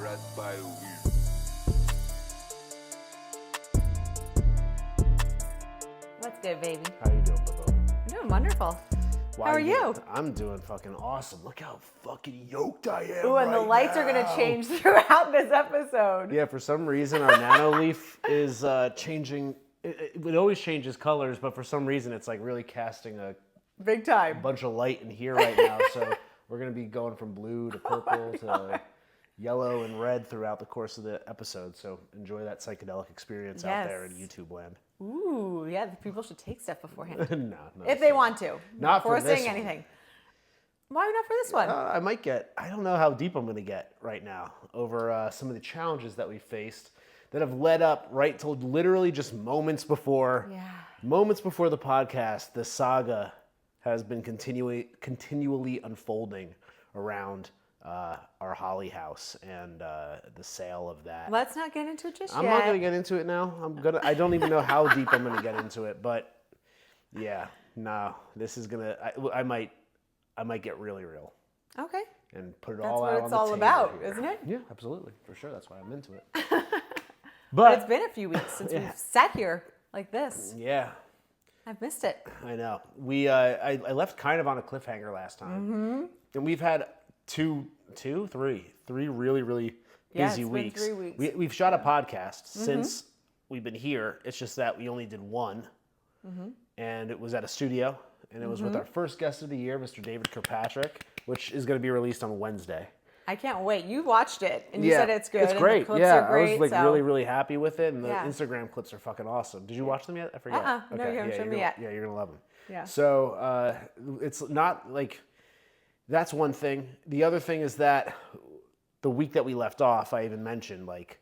What's good, baby? How you doing, Bobo? I'm doing wonderful. How are you? I'm doing fucking awesome. Look how fucking yoked I am. Ooh, and the lights are gonna change throughout this episode. Yeah, for some reason our nano leaf is changing. It always changes colors, but for some reason it's like really casting a Big time. bunch of light in here right now. So we're gonna be going from blue to purple to yellow and red throughout the course of the episode. So enjoy that psychedelic experience out there in YouTube land. Ooh, yeah, the people should take stuff beforehand. No, if they want to. Not before for this saying one. anything. Why not for this one? I might get, I don't know how deep I'm going to get right now over some of the challenges that we faced that have led up right to literally just moments before the podcast. The saga has been continually unfolding around our Holly house and the sale of that. Let's not get into it just I'm yet. not going to get into it now. I don't even know how deep I'm going to get into it, but yeah, no, this is going to, I might get really real. Okay. And put it That's all what out on it's the all table about, here. isn't it? Yeah, absolutely. For sure. That's why I'm into it. But it's been a few weeks since we've sat here like this. Yeah. I've missed it. I know. I left kind of on a cliffhanger last time. Mm-hmm. And we've had three really, really busy weeks. Been 3 weeks. We've shot a podcast since we've been here. It's just that we only did one. Mm-hmm. And it was at a studio. And it was with our first guest of the year, Mr. David Kirkpatrick, which is going to be released on Wednesday. I can't wait. You watched it, and you said it's good. It's great. And the clips are great, I was really, really happy with it, and the Yeah. Instagram clips are fucking awesome. Did you watch them yet? I forget. No, you haven't shown me yet. Yeah, you're gonna love them. Yeah. So it's not like that's one thing. The other thing is that the week that we left off, I even mentioned like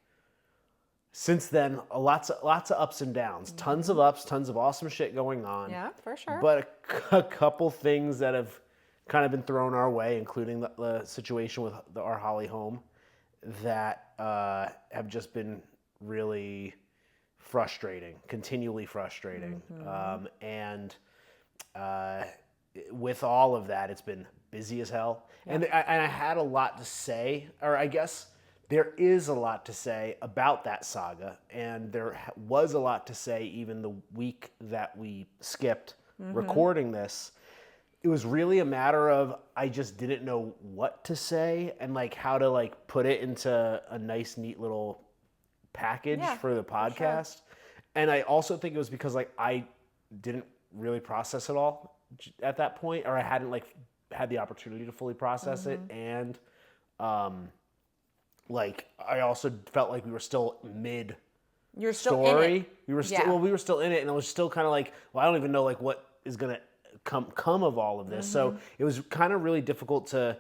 since then, lots of ups and downs, tons of ups, tons of awesome shit going on. Yeah, for sure. But a couple things that have kind of been thrown our way, including the situation with our Holly home, that have just been really frustrating, continually frustrating. And with all of that, it's been busy as hell. Yeah. And I had a lot to say, or I guess there is a lot to say about that saga. And there was a lot to say even the week that we skipped recording this. It was really a matter of I just didn't know what to say and like how to like put it into a nice, neat little package for the podcast. Sure. And I also think it was because like I didn't really process it all at that point, or I hadn't like had the opportunity to fully process it. And like I also felt like we were still mid You're still story. in it. We were still in it, and I was still kind of like, well, I don't even know like what is gonna come of all of this. So it was kind of really difficult to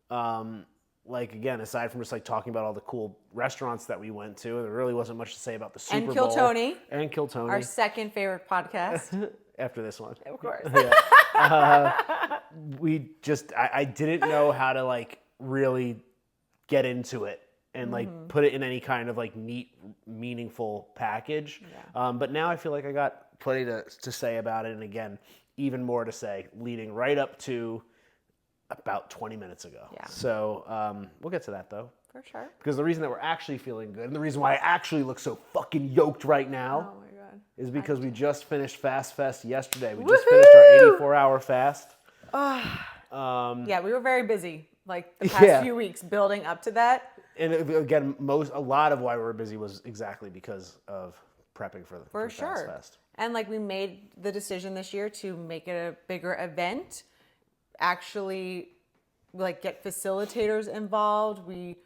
like, again, aside from just like talking about all the cool restaurants that we went to, there really wasn't much to say about the Super Bowl. And Kill Tony. Our second favorite podcast. After this one. Of course. We just, I didn't know how to like really get into it and like put it in any kind of like neat, meaningful package. Yeah. But now I feel like I got plenty to say about it. And again, even more to say leading right up to about 20 minutes ago. Yeah. So we'll get to that though. For sure. Because the reason that we're actually feeling good and the reason why I actually look so fucking yoked right now is because we just finished Fast Fest yesterday. We just finished our 84-hour fast. Yeah, we were very busy like the past few weeks building up to that. And again, a lot of why we were busy was exactly because of prepping for Fast Fest. And like we made the decision this year to make it a bigger event, actually like get facilitators involved. We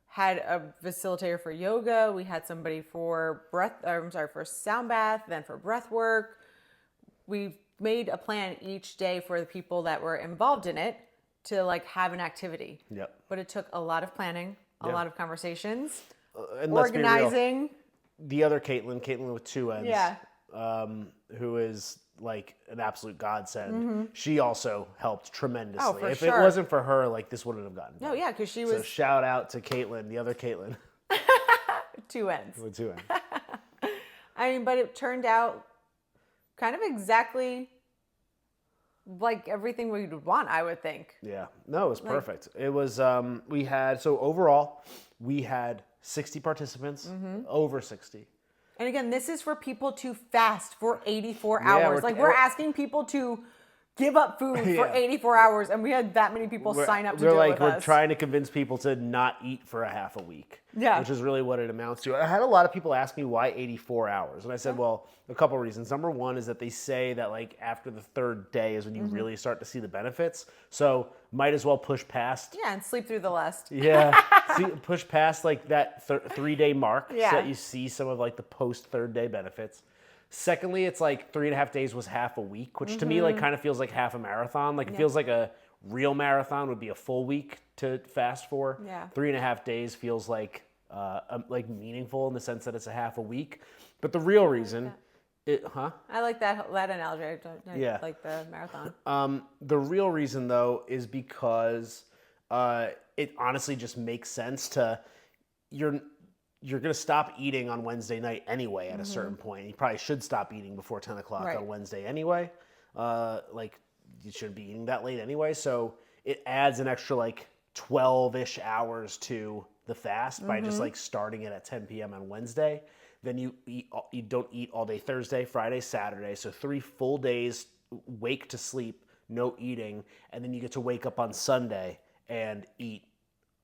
had a facilitator for yoga. We had somebody for for sound bath, then for breath work. We made a plan each day for the people that were involved in it to like have an activity. Yep. But it took a lot of planning, a lot of conversations, and organizing. The other Katelyn with two N's. Yeah. Who is like an absolute godsend. She also helped tremendously. Oh, for if sure. it wasn't for her, like this wouldn't have gotten done. No, yeah, because she was. So shout out to Katelyn, the other Katelyn. Two N's. With two N's. I mean, but it turned out kind of exactly like everything we would want, I would think. Yeah. No, it was perfect. It was, overall, we had 60 participants, over 60. And again, this is for people to fast for 84 Yeah, hours. We're asking people to give up food for 84 hours, and we had that many people sign up to do it with us. We're trying to convince people to not eat for a half a week, Yeah. which is really what it amounts to. I had a lot of people ask me why 84 hours, and I said, well, a couple of reasons. Number one is that they say that like after the third day is when you really start to see the benefits. So might as well push past. Yeah, and sleep through the last. Yeah, push past like that 3-day mark so Yeah. that you see some of like the post third day benefits. Secondly, it's like 3.5 days was half a week, which to me like kind of feels like half a marathon. Like it feels like a real marathon would be a full week to fast for. Yeah. 3.5 days feels like meaningful in the sense that it's a half a week. But the real reason, I like that analogy. I like the marathon. The real reason though is because it honestly just makes sense to you're going to stop eating on Wednesday night anyway at a certain point. You probably should stop eating before 10 o'clock on Wednesday anyway. Like, you shouldn't be eating that late anyway. So it adds an extra, like, 12-ish hours to the fast by just, like, starting it at 10 p.m. on Wednesday. Then you don't eat all day Thursday, Friday, Saturday. So 3 full days, wake to sleep, no eating. And then you get to wake up on Sunday and eat.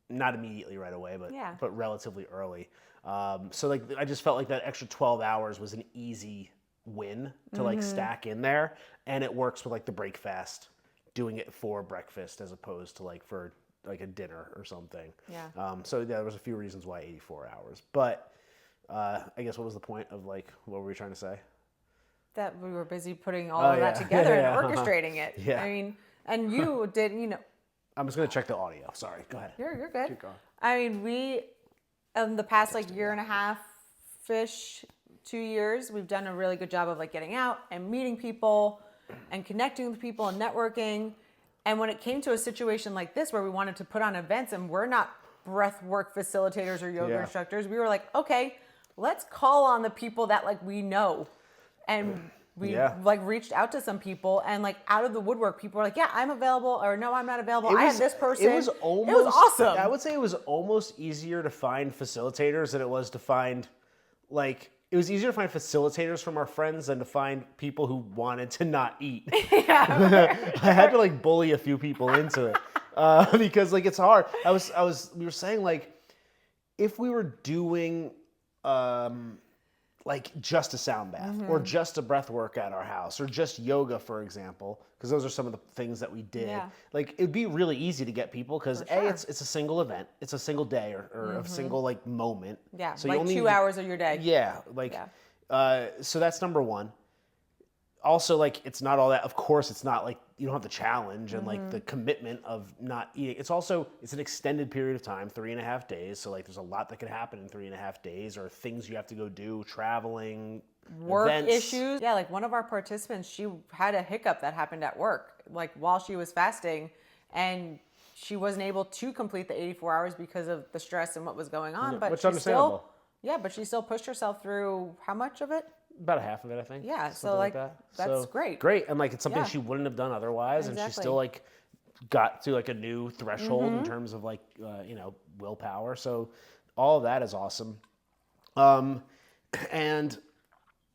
Not immediately right away, but relatively early. So like I just felt like that extra 12 hours was an easy win to like stack in there, and it works with like the break fast, doing it for breakfast as opposed to like for like a dinner or something. Yeah. So there was a few reasons why 84 hours, but I guess what was the point of like what were we trying to say? That we were busy putting all of that together and orchestrating it. Yeah. I mean, and you did, I'm just gonna check the audio. Sorry, go ahead. You're good. Keep going. I mean, we, in the past like year and a half-ish, 2 years, we've done a really good job of like getting out and meeting people and connecting with people and networking. And when it came to a situation like this where we wanted to put on events and we're not breath work facilitators or yoga instructors, we were like, okay, let's call on the people that like we know. And we like reached out to some people, and like out of the woodwork, people were like, "Yeah, I'm available," or "No, I'm not available." I have this person. It was awesome. I would say it was almost easier to find facilitators than it was to find, like, it was easier to find facilitators from our friends than to find people who wanted to not eat. Yeah, I had to like bully a few people into it because like it's hard. We were saying like if we were doing like just a sound bath or just a breath work at our house or just yoga, for example, because those are some of the things that we did. Yeah. Like it'd be really easy to get people because it's a single event, it's a single day or a single like moment. Yeah, so like you only 2 hours of your day. Yeah, like so that's number one. Also, like it's not all that. Of course, it's not like you don't have the challenge and like the commitment of not eating. It's an extended period of time, 3.5 days. So like there's a lot that could happen in 3.5 days, or things you have to go do, traveling, work events. issues. Yeah, like one of our participants, she had a hiccup that happened at work, like while she was fasting, and she wasn't able to complete the 84 hours because of the stress and what was going on. But which she understandable. but she still pushed herself through how much of it? About a half of it, I think. Yeah, so Something like that. that's great. Great, and like it's something Yeah. she wouldn't have done otherwise, and she Exactly. still like got to like a new threshold in terms of like willpower. So all of that is awesome, and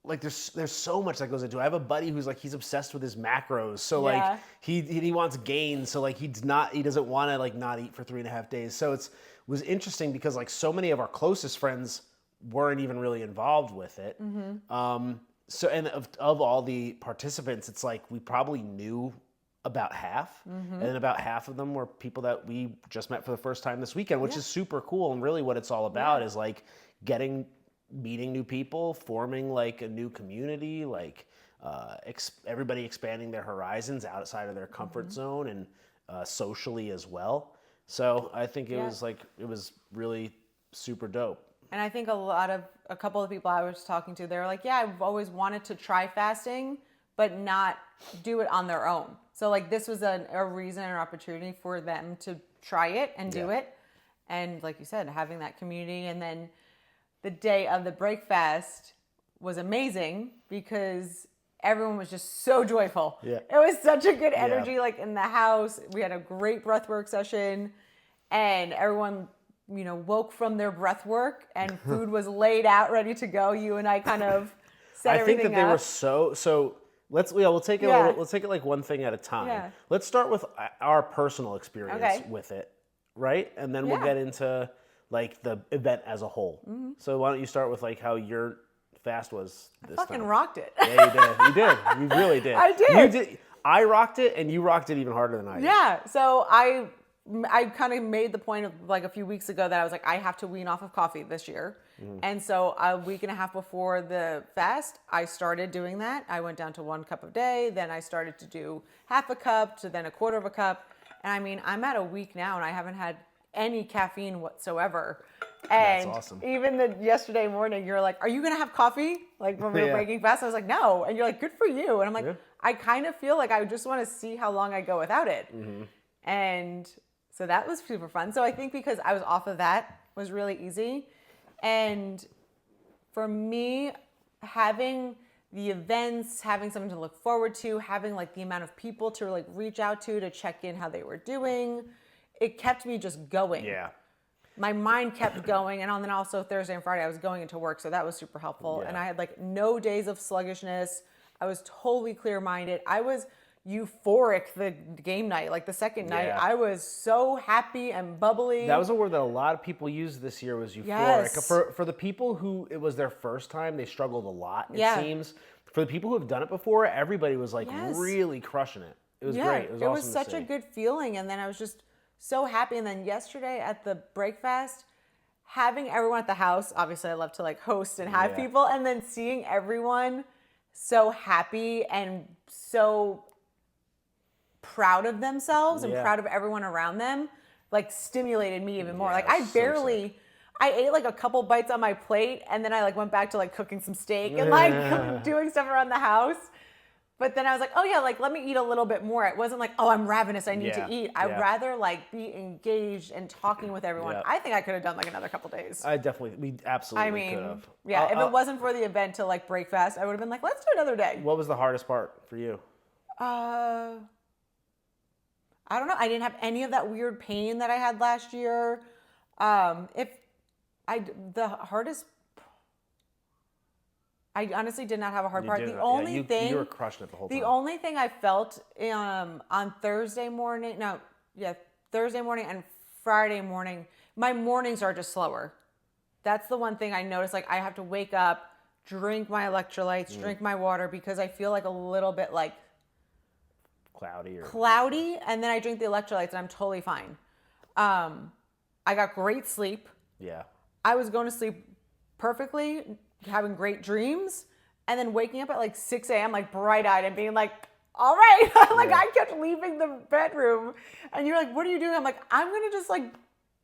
like there's so much that goes into it. I have a buddy who's like he's obsessed with his macros, so like he wants gain, so like he doesn't want to like not eat for 3.5 days. So it was interesting because like so many of our closest friends weren't even really involved with it. So and of all the participants, it's like we probably knew about half, and then about half of them were people that we just met for the first time this weekend, which is super cool. And really, what it's all about is like meeting new people, forming like a new community, like everybody expanding their horizons outside of their comfort zone and socially as well. So I think it was really super dope. And I think a couple of people I was talking to, they were like, yeah, I've always wanted to try fasting, but not do it on their own. So like this was a reason or opportunity for them to try it and do it. And like you said, having that community. And then the day of the break fast was amazing because everyone was just so joyful. Yeah. It was such a good energy, like in the house. We had a great breathwork session, and everyone, woke from their breathwork, and food was laid out, ready to go. You and I kind of set I think everything that they up. were so. We'll take it. Yeah. We'll take it like one thing at a time. Yeah. Let's start with our personal experience Okay. with it, right? And then we'll Yeah. get into like the event as a whole. Mm-hmm. So why don't you start with like how your fast was this Fucking time? rocked it. Yeah, you did. You did. You really did. I did. You did. I rocked it, and you rocked it even harder than I did. Yeah. So I kind of made the point of like a few weeks ago that I was like, I have to wean off of coffee this year. And so a week and a half before the fast, I started doing that. I went down to 1 cup a day. Then I started to do half a cup to then a quarter of a cup. And I mean, I'm at a week now and I haven't had any caffeine whatsoever. And That's awesome. even yesterday morning, you're like, are you going to have coffee? Like when we were Yeah. breaking fast, I was like, no. And you're like, good for you. And I'm like, Yeah. I kind of feel like I just want to see how long I go without it. And so that was super fun. So I think because I was off of that was really easy. And for me, having the events, having something to look forward to, having like the amount of people to like reach out to check in how they were doing, it kept me just going. Yeah. My mind kept going. And then also Thursday and Friday, I was going into work. So that was super helpful. Yeah. And I had like no days of sluggishness. I was totally clear-minded. I was euphoric the game night, like the second night. Yeah. I was so happy and bubbly. That was a word that a lot of people used this year was euphoric. Yes. For the people who it was their first time, they struggled a lot, it Yeah. seems. For the people who have done it before, everybody was like Yes. really crushing it. It was Yeah, great. It was awesome to such see. a good feeling. And then I was just so happy. And then yesterday at the break fast, having everyone at the house, obviously I love to like host and have Yeah. people, and then seeing everyone so happy and so proud of themselves and Yeah. proud of everyone around them, like stimulated me even more. Yeah, Like I so barely, I ate like a couple bites on my plate and then I like went back to like cooking some steak and like doing stuff around the house. But then I was like, oh yeah, like let me eat a little bit more. It wasn't like, oh, I'm ravenous, I need Yeah, to eat. I'd yeah. rather like be engaged and talking with everyone. Yeah. I think I could have done like another couple days. We absolutely I mean, could have. yeah, if it wasn't for the event to like break fast, I would have been like, let's do another day. What was the hardest part for you? I don't know. I didn't have any of that weird pain that I had last year. The hardest, I honestly did not have a hard part. The only thing, you were crushing it the whole time. the only thing I felt on Thursday morning and Friday morning, my mornings are just slower. That's the one thing I noticed. Like I have to wake up, drink my electrolytes, drink my water because I feel like a little bit like cloudy, and then I drink the electrolytes and I'm totally fine. I got great sleep. Yeah. I was going to sleep perfectly, having great dreams, and then waking up at like 6 a.m. like bright-eyed and being like, all right. Like I kept leaving the bedroom and you're like, what are you doing? I'm like, I'm going to just like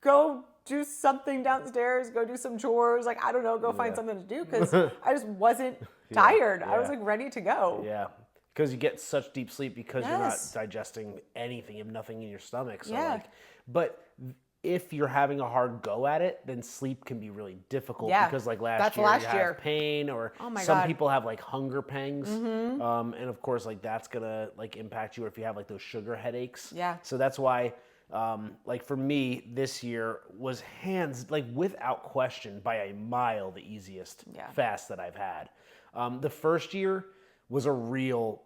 go do something downstairs, go do some chores. Like, I don't know, go find something to do because I just wasn't tired. I was like ready to go. Yeah. Because you get such deep sleep because you're not Yes. digesting anything. You have nothing in your stomach. So Yeah. but if you're having a hard go at it, then sleep can be really difficult Yeah. because like That's you last have year. pain or Oh my some God. people have like hunger pangs. And of course like that's gonna like impact you or if you have like those sugar headaches. Yeah. So that's why like for me this year was hands like without question by a mile the easiest fast that I've had. The first year was a real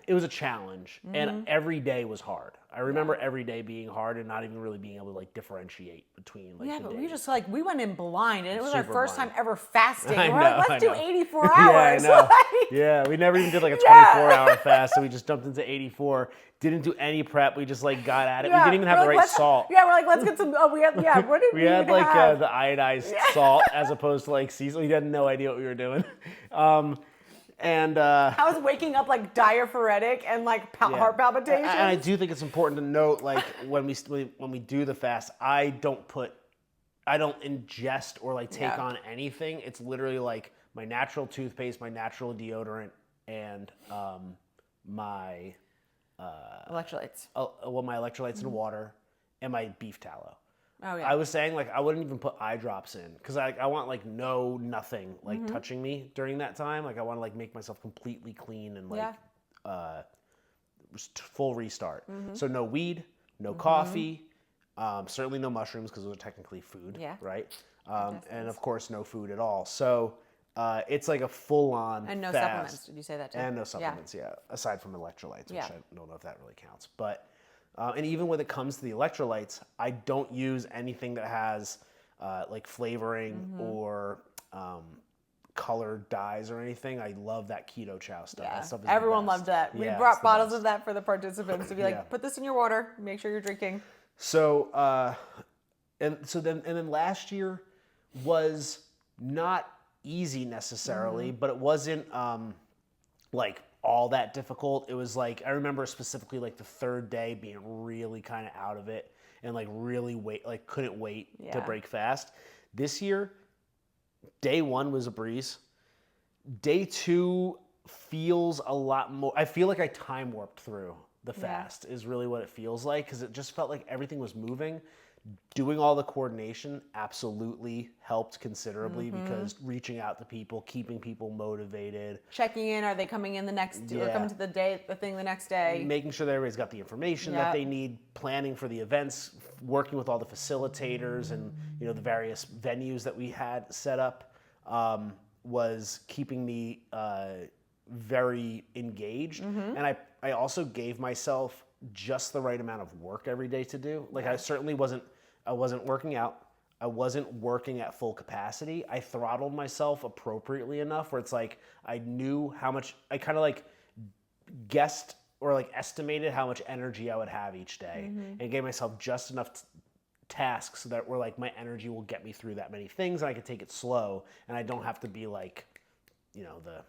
it was a challenge and every day was hard. I remember every day being hard and not even really being able to like differentiate between like Yeah, the but days. we just like, we went in blind and it was our Super first blind. time ever fasting. I We're know, like, I let's do know. 84 Yeah, I hours. know. Like, Yeah, we never even did like a Yeah. 24-hour fast, so we just jumped into 84. Didn't do any prep. We just like got at it. yeah. We didn't even have We're the like, right let's- salt. Yeah, we're like, let's get some, what did we We had even like have? the iodized salt as opposed to like sea salt. We had no idea what we were doing. I was waking up like diaphoretic and like heart palpitations. And I do think it's important to note, like when we do the fast, I don't ingest or like take on anything. It's literally like my natural toothpaste, my natural deodorant, and my Electrolytes. my electrolytes and water, and my beef tallow. Oh, yeah. I was saying like I wouldn't even put eye drops in because I want like nothing like touching me during that time. Like I want to like make myself completely clean and like full restart. So no weed, no coffee, certainly no mushrooms because those are technically food, right? And of course no food at all. So it's like a full-on And no fast. supplements. Did you say that too? And no supplements, aside from electrolytes, which Yeah. I don't know if that really counts. But and even when it comes to the electrolytes, I don't use anything that has like flavoring or colored dyes or anything. I love that keto chow stuff. Yeah. That stuff is Everyone the best. loved that. We Yeah, brought it's the bottles best. of that for the participants to be like, put this in your water. Make sure you're drinking. So and then last year was not easy necessarily, but it wasn't like all that difficult. It was like I remember specifically like the third day being really kind of out of it and like really couldn't wait to break fast. This year, day one was a breeze. Day two feels a lot more. I feel like I time warped through the fast is really what it feels like because it just felt like everything was moving. Doing all the coordination absolutely helped considerably because reaching out to people, keeping people motivated, Checking in, are they coming in the next, or coming to the thing the next day? making sure that everybody's got the information that they need, planning for the events, working with all the facilitators and the various venues that we had set up was keeping me very engaged. And I also gave myself just the right amount of work every day to do. Like I certainly wasn't working out. I wasn't working at full capacity. I throttled myself appropriately enough where it's like I knew how much, I kind of like guessed or like estimated how much energy I would have each day and gave myself just enough tasks so that were like my energy will get me through that many things and I could take it slow and I don't have to be like, the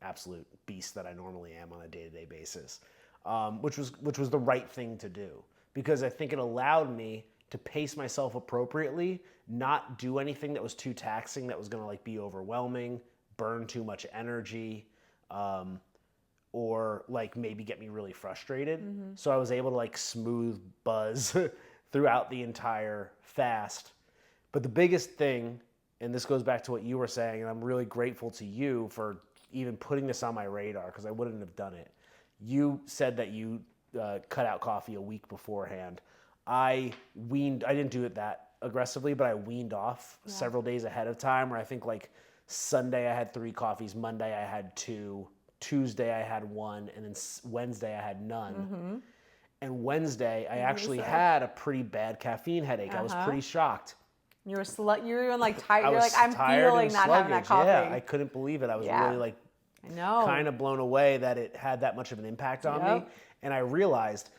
absolute beast that I normally am on a day-to-day basis, which was the right thing to do because I think it allowed me to pace myself appropriately, not do anything that was too taxing, that was going to like be overwhelming, burn too much energy, or like maybe get me really frustrated. So I was able to like smooth buzz throughout the entire fast. But the biggest thing, and this goes back to what you were saying, and I'm really grateful to you for even putting this on my radar because I wouldn't have done it. You said that you cut out coffee a week beforehand. I didn't do it that aggressively, but I weaned off several days ahead of time where I think like Sunday I had 3 coffees, Monday I had 2, Tuesday I had 1, and then Wednesday I had none. And Wednesday I actually had a pretty bad caffeine headache. I was pretty shocked. You were even like tired. I You're was like, I'm tired feeling and not having that sluggish. coffee. Yeah, I couldn't believe it. I was really like I know. kind of blown away that it had that much of an impact on me. And I realized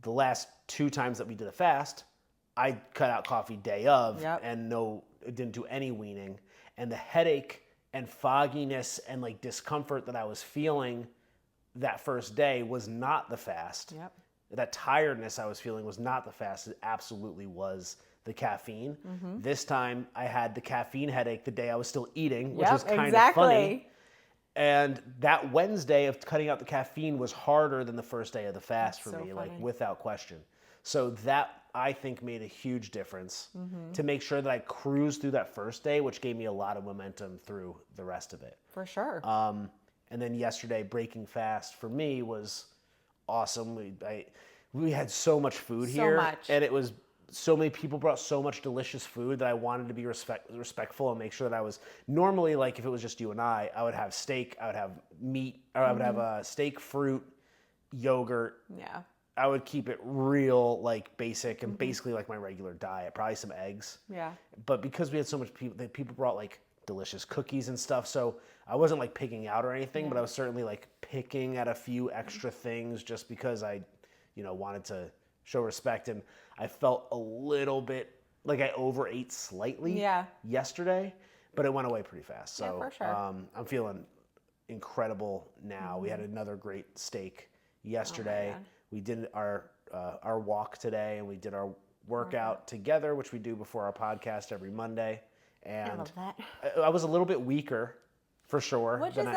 the last 2 times that we did a fast, I cut out coffee day of and didn't do any weaning. And the headache and fogginess and like discomfort that I was feeling that first day was not the fast. That tiredness I was feeling was not the fast. It absolutely was the caffeine. This time I had the caffeine headache the day I was still eating, which was kind of funny. And that Wednesday of cutting out the caffeine was harder than the first day of the fast for me, like without question. So that I think made a huge difference to make sure that I cruised through that first day, which gave me a lot of momentum through the rest of it. For sure. And then yesterday, breaking fast for me was awesome. We had so much food here, and it was so many people brought so much delicious food that I wanted to be respectful and make sure that I was normally like if it was just you and I would have steak, I would have meat, or I would have steak, fruit, yogurt. Yeah. I would keep it real like basic and basically like my regular diet, probably some eggs. Yeah. But because we had so much people brought like delicious cookies and stuff, so I wasn't like picking out or anything, but I was certainly like picking at a few extra things just because I, wanted to show respect. And I felt a little bit like I overate slightly yesterday, but it went away pretty fast. So for sure. I'm feeling incredible now. We had another great steak yesterday. We did our walk today, and we did our workout together, which we do before our podcast every Monday. And I love that. I was a little bit weaker, for sure, Which than is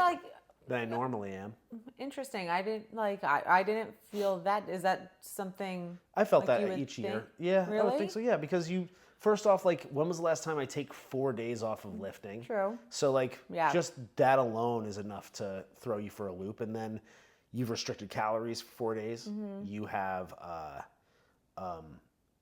than I normally am. Interesting. I didn't feel that. Is that something I felt like you that would each year. think? Yeah, I would Really? think so. Yeah, because first off, like, when was the last time I take 4 days off of lifting? True. So, like, Yeah. just that alone is enough to throw you for a loop. And then you've restricted calories for 4 days. You have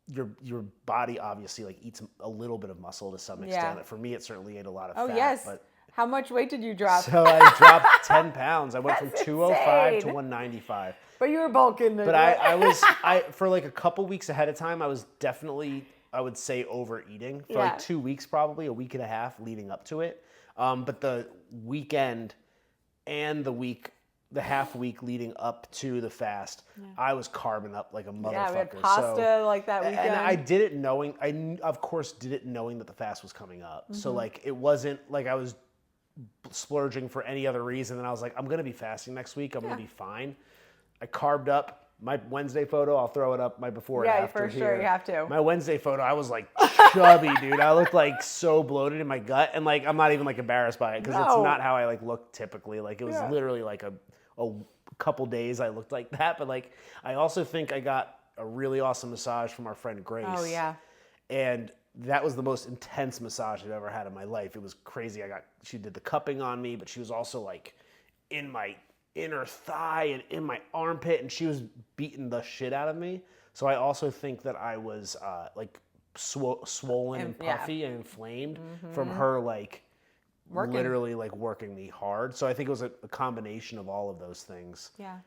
your body obviously like eats a little bit of muscle to some extent. Yeah. For me, it certainly ate a lot of Oh fat. yes. But How much weight did you drop? so I dropped 10 pounds. I went from That's 205 to insane. 195. But you were bulking. But I for like a couple weeks ahead of time, I was definitely, I would say, overeating for like 2 weeks, probably a week and a half leading up to it. But the weekend and the half week leading up to the fast, I was carbing up like a motherfucker. Yeah, we had pasta like that weekend. And I did it knowing, of course did it knowing that the fast was coming up. So like, it wasn't like I was splurging for any other reason. And I was like, I'm going to be fasting next week. I'm going to be fine. I carved up my Wednesday photo. I'll throw it up, my before and after for sure, here. you have to. My Wednesday photo, I was like chubby, dude. I looked like so bloated in my gut. And like, I'm not even like embarrassed by it because it's not how I like look typically. Like, it was literally like a couple days I looked like that. But like, I also think I got a really awesome massage from our friend Grace. Oh yeah. And that was the most intense massage I've ever had in my life. It was crazy. She did the cupping on me, but she was also like in my inner thigh and in my armpit, and she was beating the shit out of me. So I also think that I was like swollen and puffy and inflamed from her like literally like working me hard. So I think it was a combination of all of those things. Yeah.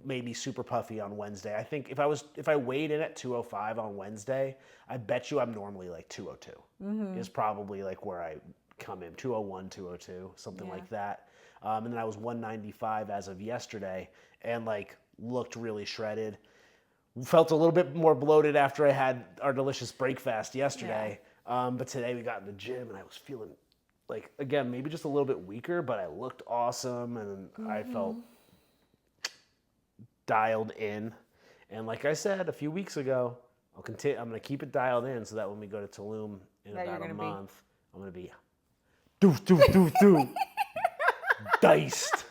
Made me super puffy on Wednesday. I think if I weighed in at 205 on Wednesday, I bet you I'm normally like 202 is probably like where I come in, 201, 202, something like that. And then I was 195 as of yesterday, and like looked really shredded. Felt a little bit more bloated after I had our delicious break fast yesterday. But today we got in the gym and I was feeling like, again, maybe just a little bit weaker, but I looked awesome and I felt dialed in. And like I said a few weeks ago, I'm going to keep it dialed in so that when we go to Tulum in about a month, I'm going to be doof, diced.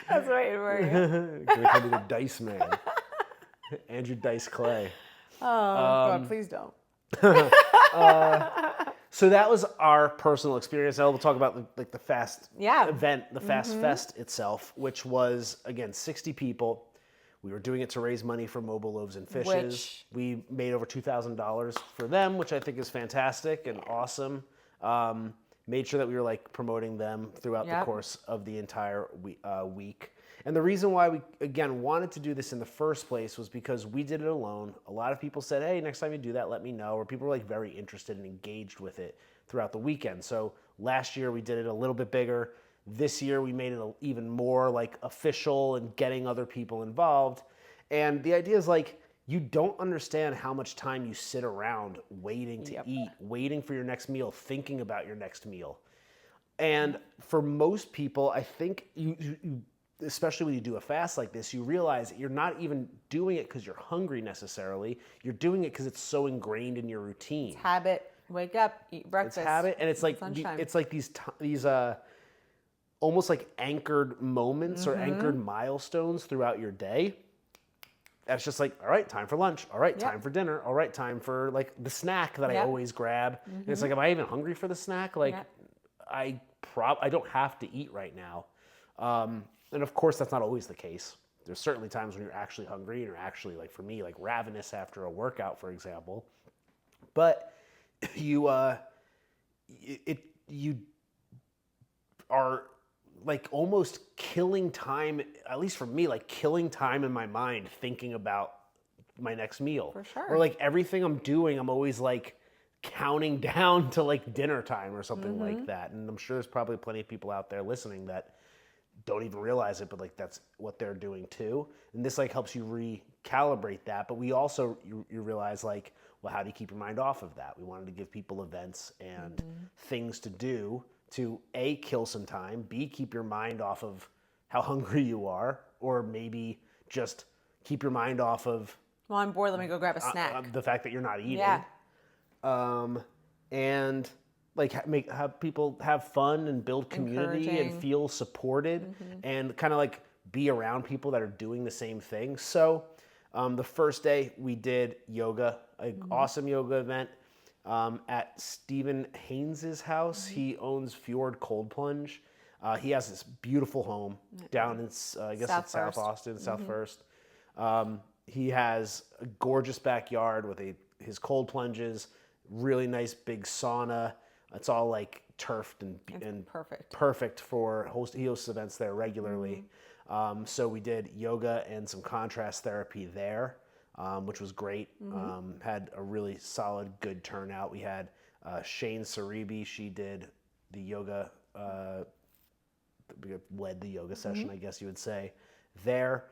That's waiting for you. Gonna call me the Dice Man. Andrew Dice Clay. Oh, God, please don't. So that was our personal experience. Now we'll talk about the fast event, the Fast Fest itself, which was, again, 60 people. We were doing it to raise money for Mobile Loaves and Fishes. We made over $2,000 for them, which I think is fantastic and awesome. Made sure that we were like promoting them throughout the course of the entire week. And the reason why we, again, wanted to do this in the first place was because we did it alone. A lot of people said, hey, next time you do that, let me know. Or people were like very interested and engaged with it throughout the weekend. So last year we did it a little bit bigger. This year we made it even more like official and getting other people involved. And the idea is like, you don't understand how much time you sit around waiting to eat, waiting for your next meal, thinking about your next meal. And for most people, I think you especially when you do a fast like this, you realize that you're not even doing it because you're hungry necessarily. You're doing it because it's so ingrained in your routine. It's habit. Wake up, eat breakfast. It's habit, and it's like it's like these almost like anchored moments or anchored milestones throughout your day. That's just like, all right, time for lunch. All right, time for dinner. All right, time for like the snack that I always grab. And it's like, am I even hungry for the snack? Like, I don't have to eat right now. And of course, that's not always the case. There's certainly times when you're actually hungry and you're actually, like for me, like ravenous after a workout, for example. But you are like almost killing time, at least for me, like killing time in my mind thinking about my next meal. For sure. Or like everything I'm doing, I'm always like counting down to like dinner time or something like that. And I'm sure there's probably plenty of people out there listening that don't even realize it, but like that's what they're doing too. And this like helps you recalibrate that. But we also, you realize like, well, how do you keep your mind off of that? We wanted to give people events and things to do to A, kill some time, B, keep your mind off of how hungry you are, or maybe just keep your mind off of, well, I'm bored, let me go grab a snack. the fact that you're not eating. Yeah. And have people have fun and build community and Encouraging. feel supported and kind of like be around people that are doing the same thing. So the first day we did yoga, an awesome yoga event at Stephen Haynes's house. He owns Fjord Cold Plunge. He has this beautiful home down in, I guess South it's South First. Austin, South First. He has a gorgeous backyard with his cold plunges, really nice big sauna. It's all like turfed and perfect for he hosts events there regularly. So we did yoga and some contrast therapy there, which was great. Had a really solid, good turnout. We had Shane Saribi. She did the yoga, led the yoga session, I guess you would say, there,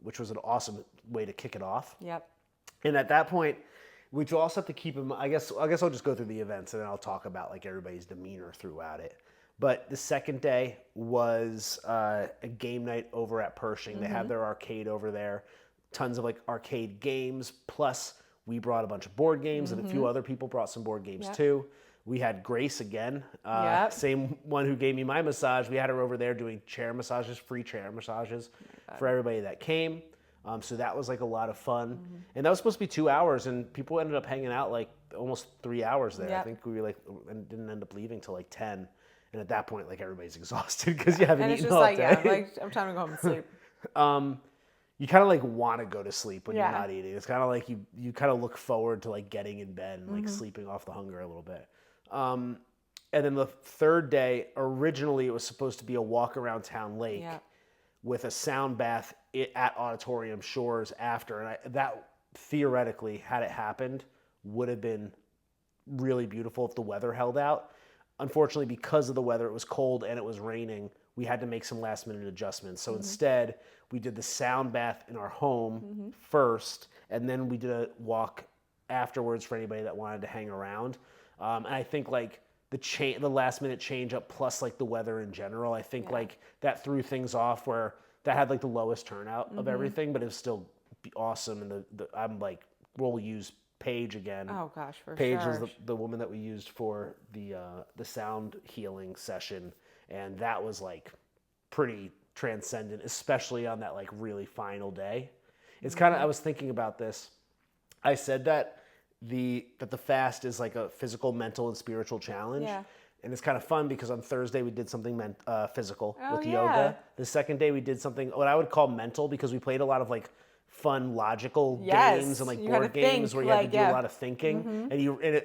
which was an awesome way to kick it off. Yep. And at that point, which you also have to keep in mind, I guess I'll just go through the events and then I'll talk about like everybody's demeanor throughout it. But the second day was a game night over at Pershing. They have their arcade over there, tons of like arcade games. Plus, we brought a bunch of board games, and a few other people brought some board games too. We had Grace again, same one who gave me my massage. We had her over there doing chair massages, free chair massages for everybody that came. So that was like a lot of fun. And that was supposed to be 2 hours, and people ended up hanging out like almost 3 hours there. I think we were like, and didn't end up leaving till like 10. And at that point, like everybody's exhausted because you haven't eaten all day. And it's just like, I'm time to go home and sleep. You kind of like want to go to sleep when you're not eating. It's kind of like you kind of look forward to like getting in bed and like sleeping off the hunger a little bit. And then the third day, originally it was supposed to be a walk around Town Lake with a sound bath at Auditorium Shores after. And that theoretically, had it happened, would have been really beautiful if the weather held out. Unfortunately, because of the weather, it was cold and it was raining. We had to make some last minute adjustments. So instead, we did the sound bath in our home first, and then we did a walk afterwards for anybody that wanted to hang around. And I think like the last minute change up plus like the weather in general, I think like that threw things off where that had like the lowest turnout of everything, but it was still awesome. And I'm like, we'll use Paige again. Oh gosh, for Paige sure. was the woman that we used for the sound healing session, and that was like pretty transcendent, especially on that like really final day. It's kind of, I was thinking about this. I said that the fast is like a physical, mental, and spiritual challenge. Yeah. And it's kind of fun because on Thursday we did something physical with yeah. yoga. The second day we did something what I would call mental because we played a lot of like fun logical games and like You board had to games think, where you had to like, do a lot of thinking. And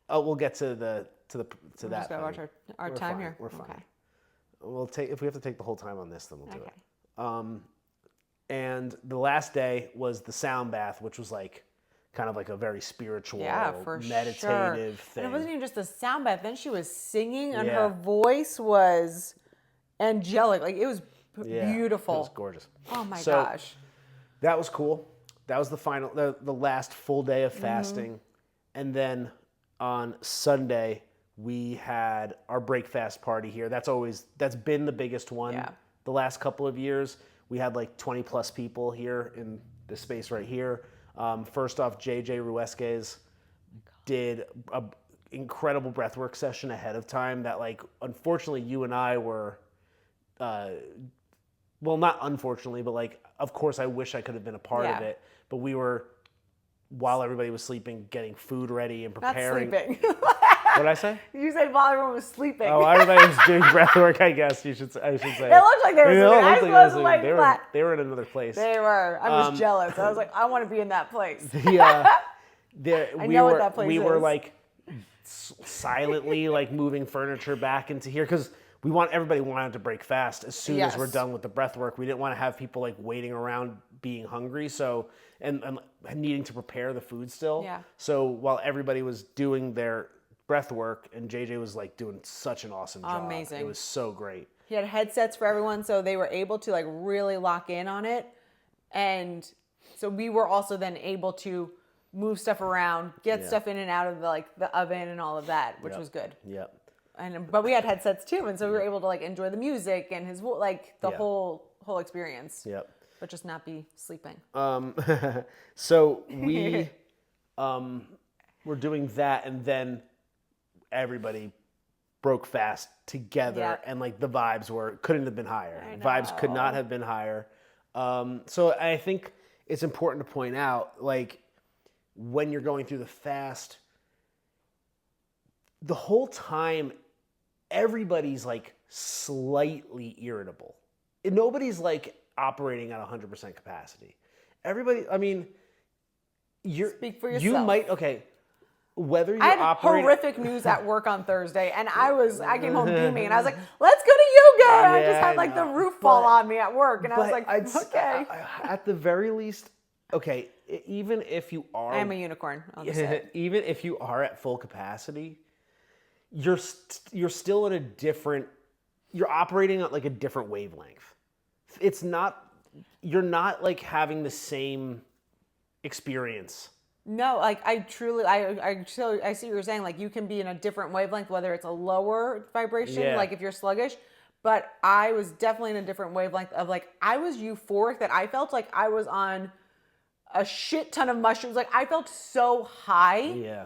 we'll get to that. Just gotta watch our We're time fine. here. We're fine. Okay. We'll take if we have to take the whole time on this, then we'll do Okay. it. And the last day was the sound bath, which was like kind of like a very spiritual, meditative thing. And it wasn't even just a sound bath. Then she was singing, and Yeah. her voice was angelic. Like it was Yeah, beautiful. It was gorgeous. Oh my So, gosh. That was cool. That was the last full day of fasting. And then on Sunday, we had our break fast party here. That's been the biggest one the last couple of years. We had like 20 plus people here in the space right here. First off, JJ Ruesquez did an incredible breathwork session ahead of time that like, unfortunately you and I were, well, not unfortunately, but like, of course I wish I could have been a part of it, but we were, while everybody was sleeping, getting food ready and preparing. Not sleeping. What did I say? You said while everyone was sleeping. Oh, everybody was doing breathwork, I guess I should say. It looked like they were sleeping. I was like flat. They were in another place. They were. I was jealous. I was like, I want to be in that place. I know what that place we is. were like silently like moving furniture back into here because everybody wanted to break fast as soon as we're done with the breath work. We didn't want to have people like waiting around being hungry, so and needing to prepare the food still. Yeah. So while everybody was doing their breath work, and JJ was like doing such an awesome job. Amazing. It was so great. He had headsets for everyone, so they were able to like really lock in on it, and so we were also then able to move stuff around, get stuff in and out of the oven and all of that, which was good. Yep. But we had headsets too, and so we were able to like enjoy the music and his like the whole experience. Yep. But just not be sleeping. So we were doing that, and then everybody broke fast together, Yeah. and like the vibes couldn't have been higher. I Vibes could know. not have been higher. So I think it's important to point out, like, when you're going through the fast, the whole time, everybody's like slightly irritable. Nobody's like operating at 100% capacity. Everybody, I mean, Speak for you yourself. might, okay, whether you're I had operating. horrific news at work on Thursday, and I came home beaming, and I was like, "Let's go to yoga." And I just Yeah, had like I the know. roof fall on me at work, and I was But like, "Okay." at the very least, okay, even if you are, I am a unicorn. I'll just say it. even if you are at full capacity, you're still in a different. You're operating at like a different wavelength. It's not. You're not like having the same experience. No, like I see what you're saying. Like you can be in a different wavelength, whether it's a lower vibration, Yeah. like if you're sluggish. But I was definitely in a different wavelength of like I was euphoric that I felt like I was on a shit ton of mushrooms. Like I felt so high Yeah.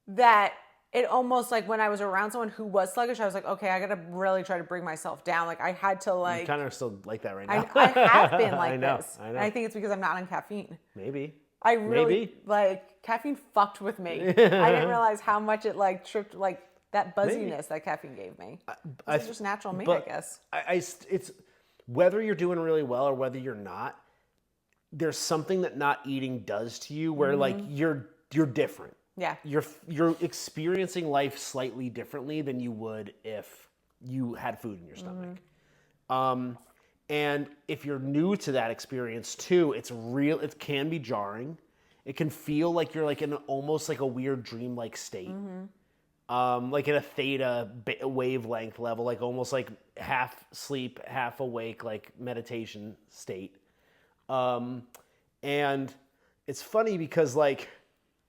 that it almost like when I was around someone who was sluggish, I was like, okay, I gotta really try to bring myself down. Like I had to You like kind of still like that right now. I have been like I know, this. I know. And I think it's because I'm not on caffeine. Maybe. I really Maybe. like caffeine fucked with me. I didn't realize how much it like tripped like that buzziness that caffeine gave me. It's just natural me, I guess. It's whether you're doing really well or whether you're not. There's something that not eating does to you where like you're different. Yeah. You're experiencing life slightly differently than you would if you had food in your stomach. And if you're new to that experience too, it can be jarring. It can feel like you're like in almost like a weird dream-like state. Like in a theta wavelength level, like almost like half sleep, half awake, like meditation state. And it's funny because like,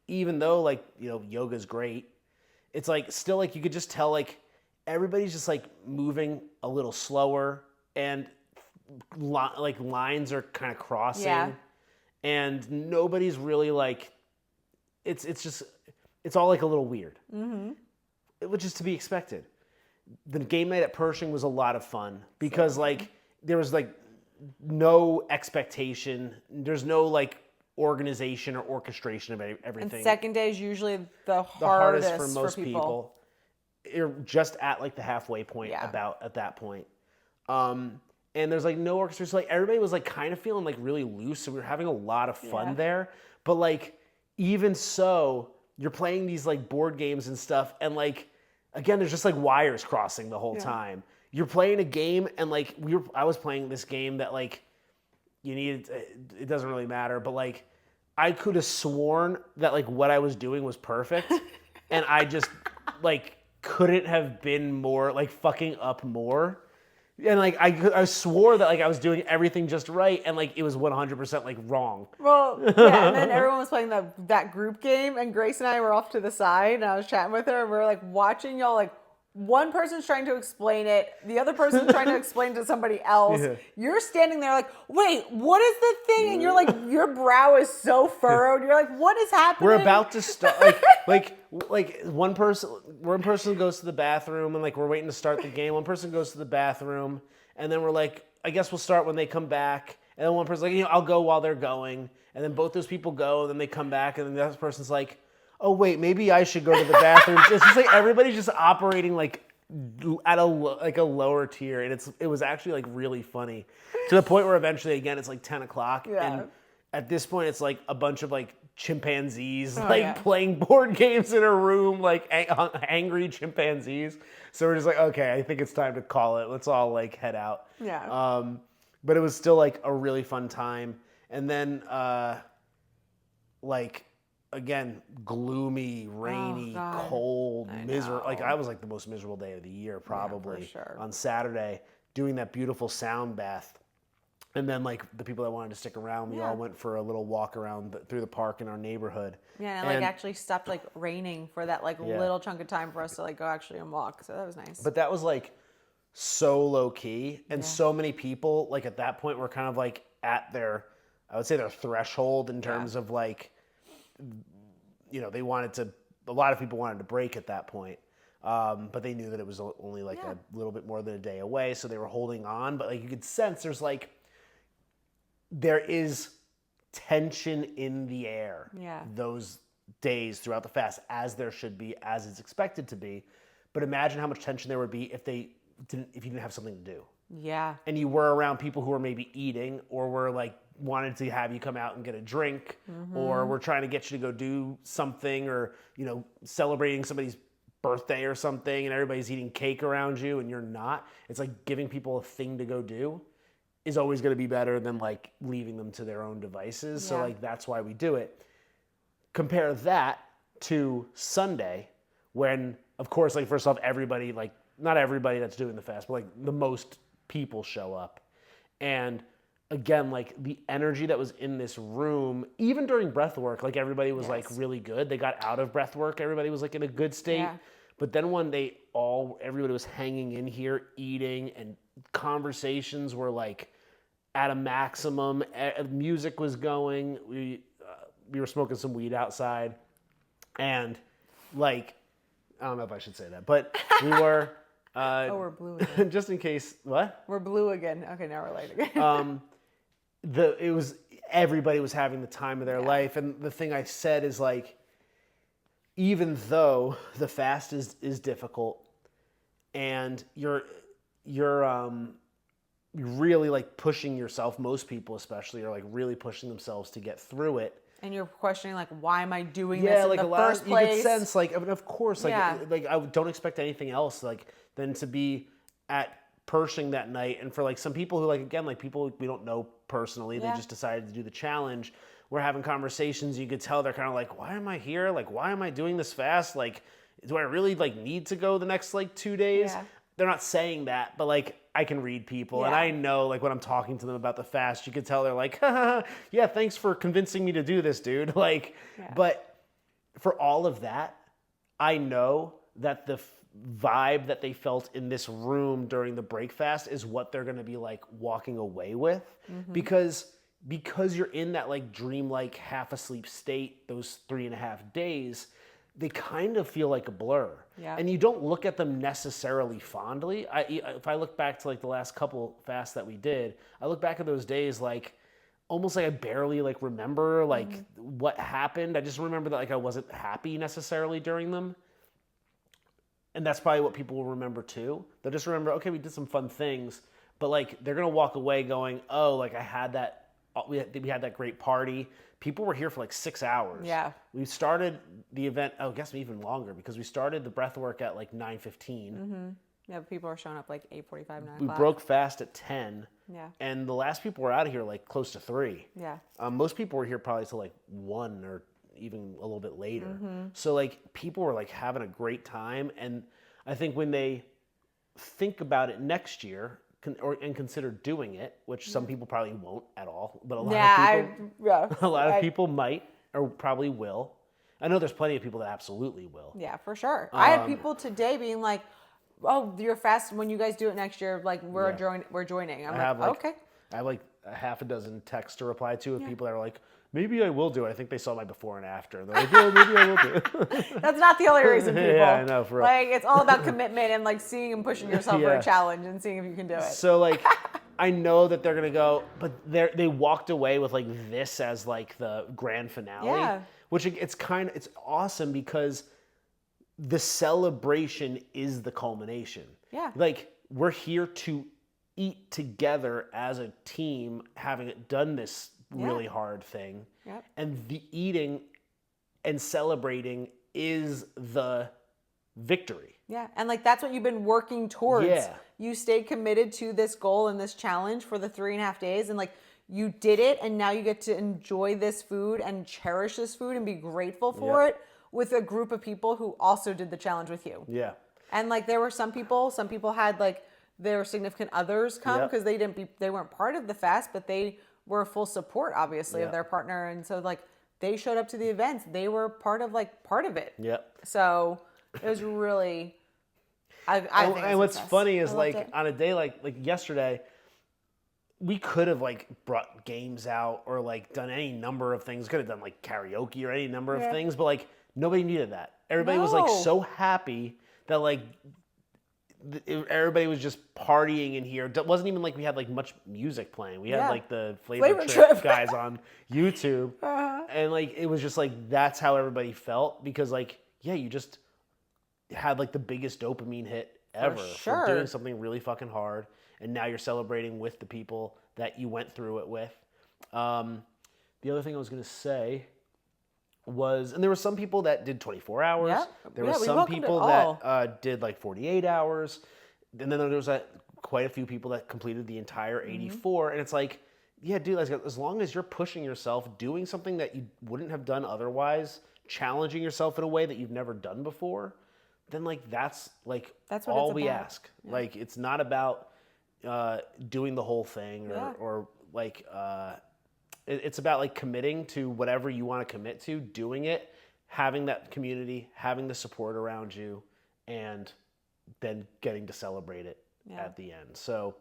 even though like, you know, yoga's great, it's like still like you could just tell like everybody's just like moving a little slower and like lines are kind of crossing. Yeah. And nobody's really like, it's all like a little weird, which is to be expected. The game night at Pershing was a lot of fun because like there was like no expectation. There's no like organization or orchestration of everything. And second day is usually the hardest hardest for most people. You're just at like the halfway point about at that point. And there's like no orchestra. So like everybody was like kind of feeling like really loose. So we were having a lot of fun there. But like even so, you're playing these like board games and stuff. And like, again, there's just like wires crossing the whole time. You're playing a game and like I was playing this game that like you needed, it doesn't really matter. But like I could have sworn that like what I was doing was perfect. And I just like couldn't have been more like fucking up more. And like I swore that like I was doing everything just right, and like it was 100% like wrong. Well, yeah, and then everyone was playing that group game, and Grace and I were off to the side, and I was chatting with her, and we were like watching y'all like. One person's trying to explain it, the other person's trying to explain to somebody else. Yeah. You're standing there like, wait, what is the thing? And you're like, your brow is so furrowed. You're like, what is happening? We're about to start. Like one person goes to the bathroom, and like we're waiting to start the game. One person goes to the bathroom, and then we're like, I guess we'll start when they come back. And then one person's like, I'll go while they're going. And then both those people go, and then they come back, and then the other person's like, oh wait, maybe I should go to the bathroom. It's just like everybody's just operating like at a lower tier, and it was actually like really funny to the point where eventually again it's like 10 o'clock, and at this point it's like a bunch of like chimpanzees playing board games in a room, like angry chimpanzees. So we're just like, okay, I think it's time to call it. Let's all like head out. Yeah. But it was still like a really fun time, and then like. Again, gloomy, rainy, cold, miserable. Like I was like the most miserable day of the year, probably on Saturday, doing that beautiful sound bath. And then like the people that wanted to stick around, we all went for a little walk around through the park in our neighborhood. Yeah, and it like actually stopped like raining for that like little chunk of time for us to like go actually and walk. So that was nice. But that was like so low key, and so many people like at that point were kind of like at their, I would say their threshold in terms of like, you know, a lot of people wanted to break at that point. But they knew that it was only like a little bit more than a day away, so they were holding on. But like you could sense there is tension in the air those days throughout the fast, as there should be, as it's expected to be. But imagine how much tension there would be if you didn't have something to do. Yeah. And you were around people who were maybe eating, or were like wanted to have you come out and get a drink, or were trying to get you to go do something, or celebrating somebody's birthday or something, and everybody's eating cake around you and you're not. It's like giving people a thing to go do is always going to be better than like leaving them to their own devices. So like that's why we do it. Compare that to Sunday, when of course, like first off, everybody, like not everybody that's doing the fast, but like the most people show up. And again, like the energy that was in this room, even during breath work, like everybody was like really good. They got out of breath work. Everybody was like in a good state. Yeah. But then when everybody was hanging in here eating, and conversations were like at a maximum, music was going, we were smoking some weed outside, and like, I don't know if I should say that, but we were... we're blue again. Just in case, what? We're blue again. Okay, now we're light again. Everybody was having the time of their life, and the thing I said is like, even though the fast is difficult, and you're really like pushing yourself, most people especially are like really pushing themselves to get through it. And you're questioning like, why am I doing this in the first place? You could sense like, I mean, of course, like I don't expect anything else like than to be at Pershing that night. And for like some people who like, again, like people we don't know personally, they just decided to do the challenge. We're having conversations. You could tell they're kind of like, why am I here? Like, why am I doing this fast? Like, do I really like need to go the next like 2 days? Yeah. They're not saying that, but like I can read people, and I know like when I'm talking to them about the fast, you can tell they're like, yeah, thanks for convincing me to do this, dude. Like, but for all of that, I know that the vibe that they felt in this room during the break fast is what they're going to be like walking away with, because you're in that like dreamlike half asleep state those 3.5 days. They kind of feel like a blur. Yeah. And you don't look at them necessarily fondly. If I look back to like the last couple fasts that we did, I look back at those days like almost like I barely like remember like what happened. I just remember that like I wasn't happy necessarily during them. And that's probably what people will remember too. They'll just remember, okay, we did some fun things, but like they're gonna walk away going, oh, like we had that great party. People were here for like 6 hours. Yeah. We started the event, I guess even longer, because we started the breath work at like 9:15. Yeah, people are showing up like 8:45, 9 o'clock. We broke fast at 10. Yeah. And the last people were out of here like close to 3. Yeah. Most people were here probably till like 1 or even a little bit later. So like people were like having a great time. And I think when they think about it next year, and consider doing it, which some people probably won't at all, but a lot of people might or probably will. I know there's plenty of people that absolutely will. Yeah, for sure. I had people today being like, "Oh, you're fast when you guys do it next year. Like we're joining." I'm like, okay. I have like a half a dozen texts to reply to of people that are like, maybe I will do it. I think they saw my before and after. They're like, yeah, maybe I will do it. That's not the only reason, people. Yeah, I know, for real. Like, it's all about commitment and like seeing and pushing yourself for a challenge and seeing if you can do it. So like, I know that they're gonna go, but they walked away with like this as like the grand finale. Yeah. Which it's awesome because the celebration is the culmination. Yeah. Like we're here to eat together as a team, having done this really hard thing. Yep. And the eating and celebrating is the victory. Yeah. And like that's what you've been working towards. Yeah. You stayed committed to this goal and this challenge for the 3.5 days, and like you did it, and now you get to enjoy this food and cherish this food and be grateful for it with a group of people who also did the challenge with you. Yeah. And like there were some people had like their significant others come because they weren't part of the fast, but they were full support, obviously, of their partner. And so, like, they showed up to the events. They were part of it. Yep. So, it was really, I think and what's funny is, like, on a day like yesterday, we could have, like, brought games out or, like, done any number of things. Could have done, like, karaoke or any number of things. But, like, nobody needed that. Everybody was, like, so happy that like everybody was just partying in here. It wasn't even like we had like much music playing. We had like the Flavor Trip guys on YouTube, and like it was just like that's how everybody felt because like you just had like the biggest dopamine hit ever for doing something really fucking hard, and now you're celebrating with the people that you went through it with. The other thing I was gonna say was, and there were some people that did 24 hours. Yeah. There were some people that did like 48 hours. And then there was quite a few people that completed the entire 84. And it's like, yeah, dude, as long as you're pushing yourself, doing something that you wouldn't have done otherwise, challenging yourself in a way that you've never done before, then like that's all we ask. Yeah. Like it's not about doing the whole thing or like it's about like committing to whatever you want to commit to, doing it, having that community, having the support around you, and then getting to celebrate it at the end. So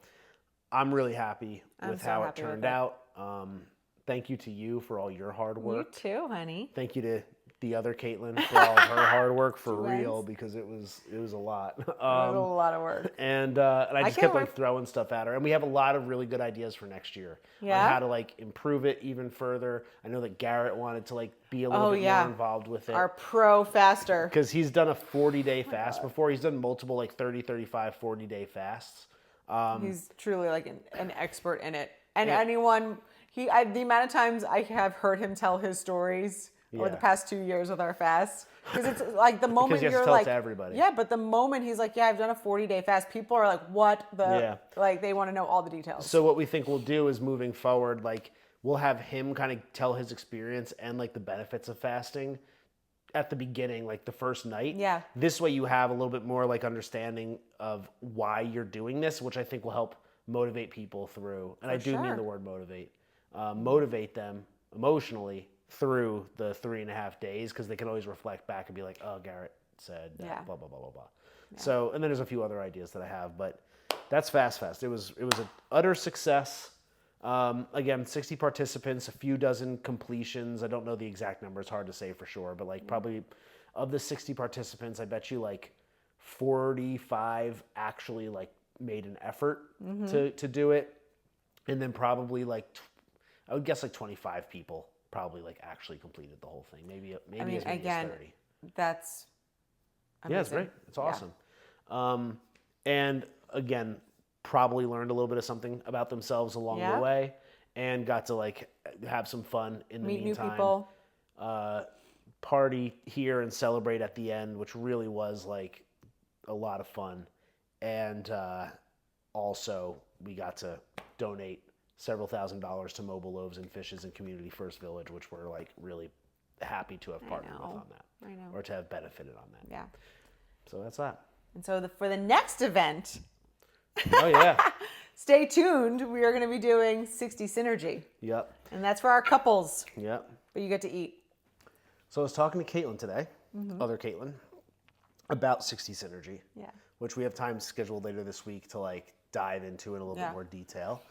I'm really happy with how it turned out. Thank you to you for all your hard work. You too, honey. Thank you to the other Katelyn for all of her hard work for real, because it was a lot. It was a lot of work. And I just kept like throwing stuff at her. And we have a lot of really good ideas for next year on how to like improve it even further. I know that Garrett wanted to like be a little bit more involved with it. Our pro faster. Because he's done a 40-day fast before. He's done multiple like 30, 35, 40-day fasts. He's truly like an expert in it. And anyone, the amount of times I have heard him tell his stories over the past 2 years with our fast, because it's like the moment you're like, it to everybody. Yeah, but the moment he's like, I've done a 40-day fast, people are like, what the, like they want to know all the details. So what we think we'll do is moving forward, like we'll have him kind of tell his experience and like the benefits of fasting at the beginning, like the first night. Yeah. This way you have a little bit more like understanding of why you're doing this, which I think will help motivate people through. And I do mean the word motivate. Motivate them emotionally through the 3.5 days, because they can always reflect back and be like, oh, Garrett said that, blah, blah, blah, blah, blah. Yeah. So, and then there's a few other ideas that I have, but that's Fast Fest. It was an utter success. Again, 60 participants, a few dozen completions. I don't know the exact number. It's hard to say for sure, but like probably of the 60 participants, I bet you like 45 actually like made an effort to do it. And then probably like, I would guess like 25 people probably like actually completed the whole thing. Maybe as many as 30. That's amazing. Yeah, it's great. It's awesome. Yeah. And again, probably learned a little bit of something about themselves along the way, and got to like have some fun in the meantime. Meet new people. Party here and celebrate at the end, which really was like a lot of fun. And also we got to donate several $1,000s to Mobile Loaves and Fishes and Community First Village, which we're like really happy to have partnered with on that. I know. Or to have benefited on that. Yeah. So that's that. And so for the next event, oh yeah, stay tuned. We are going to be doing 60 Synergy. Yep. And that's for our couples. Yep. But you get to eat. So I was talking to Katelyn today, other Katelyn, about 60 Synergy. Yeah. Which we have time scheduled later this week to like dive into in a little bit more detail.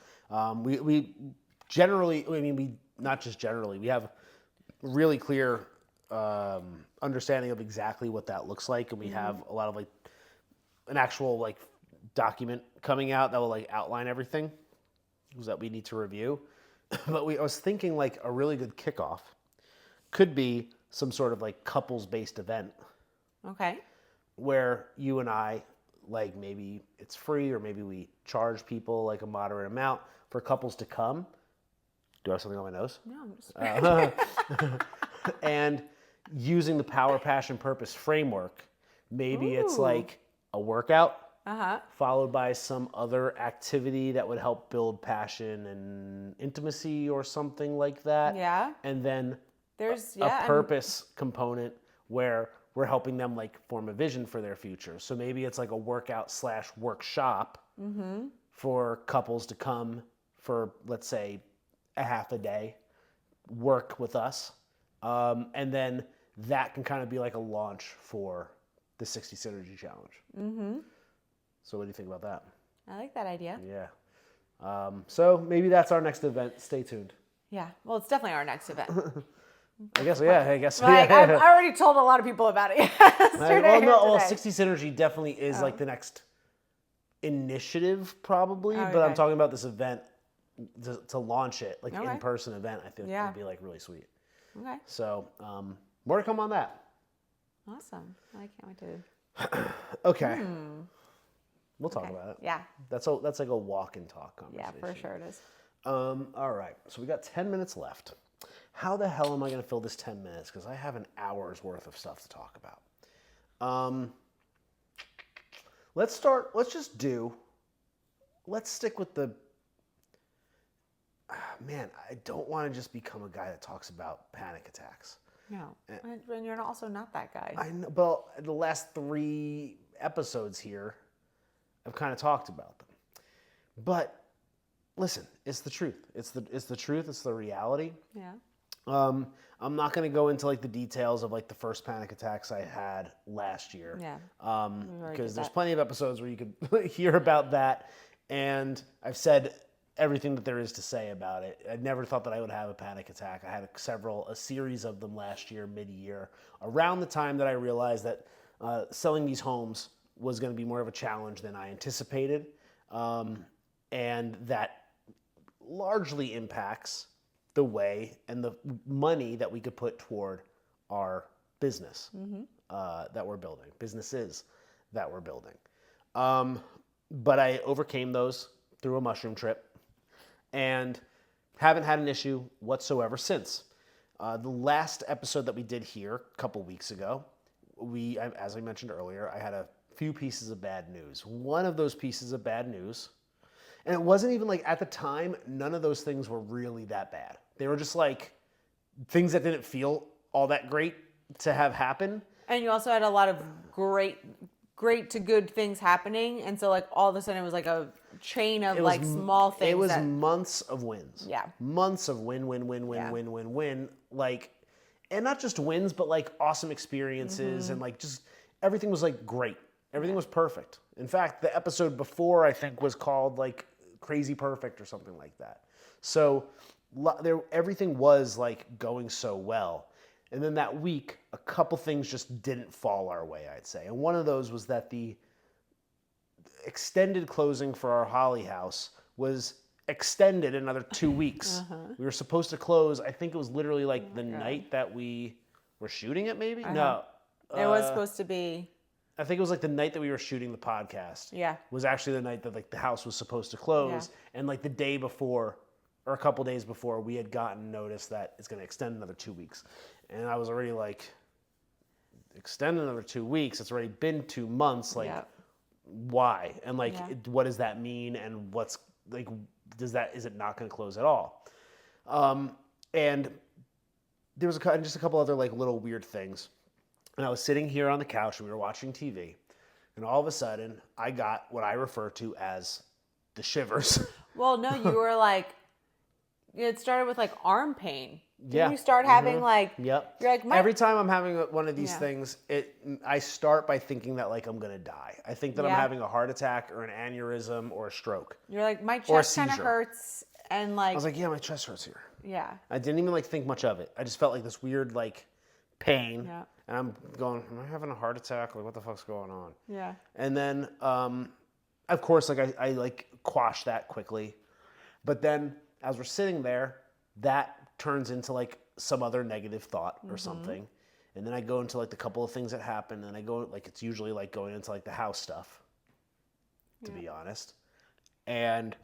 We generally, not just generally, we have really clear understanding of exactly what that looks like, and we have a lot of like an actual like document coming out that will like outline everything that we need to review. But I was thinking like a really good kickoff could be some sort of like couples-based event. Okay. Where you and I, like maybe it's free or maybe we charge people like a moderate amount for couples to come. Do I have something on my nose? No, I'm just and using the Power, Passion, Purpose framework, maybe it's like a workout followed by some other activity that would help build passion and intimacy or something like that. Yeah. And then there's a purpose component where we're helping them like form a vision for their future. So maybe it's like a workout/workshop for couples to come for, let's say, a half a day, work with us. And then that can kind of be like a launch for the 60 Synergy Challenge. So what do you think about that? I like that idea. Yeah. So maybe that's our next event. Stay tuned. Yeah. Well, it's definitely our next event. I guess, yeah, I guess. Like, Yeah. I've already told a lot of people about it yesterday. Well, today. 60 Synergy definitely is like the next initiative, probably. Oh, But I'm okay. talking about this event to launch it, like Okay. in-person event. I think Yeah. would be like really sweet. Okay. So more to come on that. Awesome. I can't wait to. Okay. We'll talk about it. Yeah. That's like a walk and talk conversation. Yeah, for sure it is. All right. So we got 10 minutes left. How the hell am I going to fill this 10 minutes? Because I have an hour's worth of stuff to talk about. Let's stick with the, man, I don't want to just become a guy that talks about panic attacks. No. And you're also not that guy. I know, well, the last 3 episodes here, I've kind of talked about them. But listen, it's the truth. It's the truth. It's the reality. Yeah. I'm not going to go into like the details of like the first panic attacks I had last year. Yeah. Because there's plenty of episodes where you could hear about that, and I've said everything that there is to say about it. I never thought that I would have a panic attack. I had a series of them last year, mid-year, around the time that I realized that selling these homes was going to be more of a challenge than I anticipated, and that largely impacts the way and the money that we could put toward our business that we're building, businesses that we're building. But I overcame those through a mushroom trip and haven't had an issue whatsoever since. The last episode that we did here a couple weeks ago, as I mentioned earlier, I had a few pieces of bad news. One of those pieces of bad news, and it wasn't even like at the time, none of those things were really that bad. They were just like things that didn't feel all that great to have happen. And you also had a lot of great to good things happening. And so like all of a sudden it was like a chain of like small things. It was months of wins. Yeah. Months of win. Like, and not just wins, but like awesome experiences and like just everything was like great. Everything was perfect. In fact, the episode before I think was called like Crazy Perfect or something like that. So everything was like going so well. And then that week, a couple things just didn't fall our way, I'd say. And one of those was that the extended closing for our Holly house was extended another 2 weeks. We were supposed to close, I think it was literally like the night that we were shooting it, maybe? No. It was supposed to be. I think it was like the night that we were shooting the podcast. Yeah. Was actually the night that like the house was supposed to close. Yeah. And like the day before, or a couple days before, we had gotten notice that it's going to extend another 2 weeks. And I was already like, extend another 2 weeks? It's already been 2 months. Like, why? And like, what does that mean? And what's like, is it not going to close at all? And there was just a couple other like little weird things. And I was sitting here on the couch and we were watching TV. And all of a sudden, I got what I refer to as the shivers. Well, no, you were like, it started with like arm pain. Yeah. You start having like, you're like, every time I'm having one of these things, I start by thinking that like I'm going to die. I think that I'm having a heart attack or an aneurysm or a stroke. You're like, my chest kind of hurts. And like, I was like, yeah, my chest hurts here. Yeah. I didn't even like think much of it. I just felt like this weird like pain. Yeah. And I'm going, am I having a heart attack? Like, what the fuck's going on? Yeah. And then, of course, like I like quash that quickly. But then as we're sitting there, that turns into like some other negative thought or something. And then I go into like the couple of things that happen. And I go, like, it's usually like going into like the house stuff, to be honest. And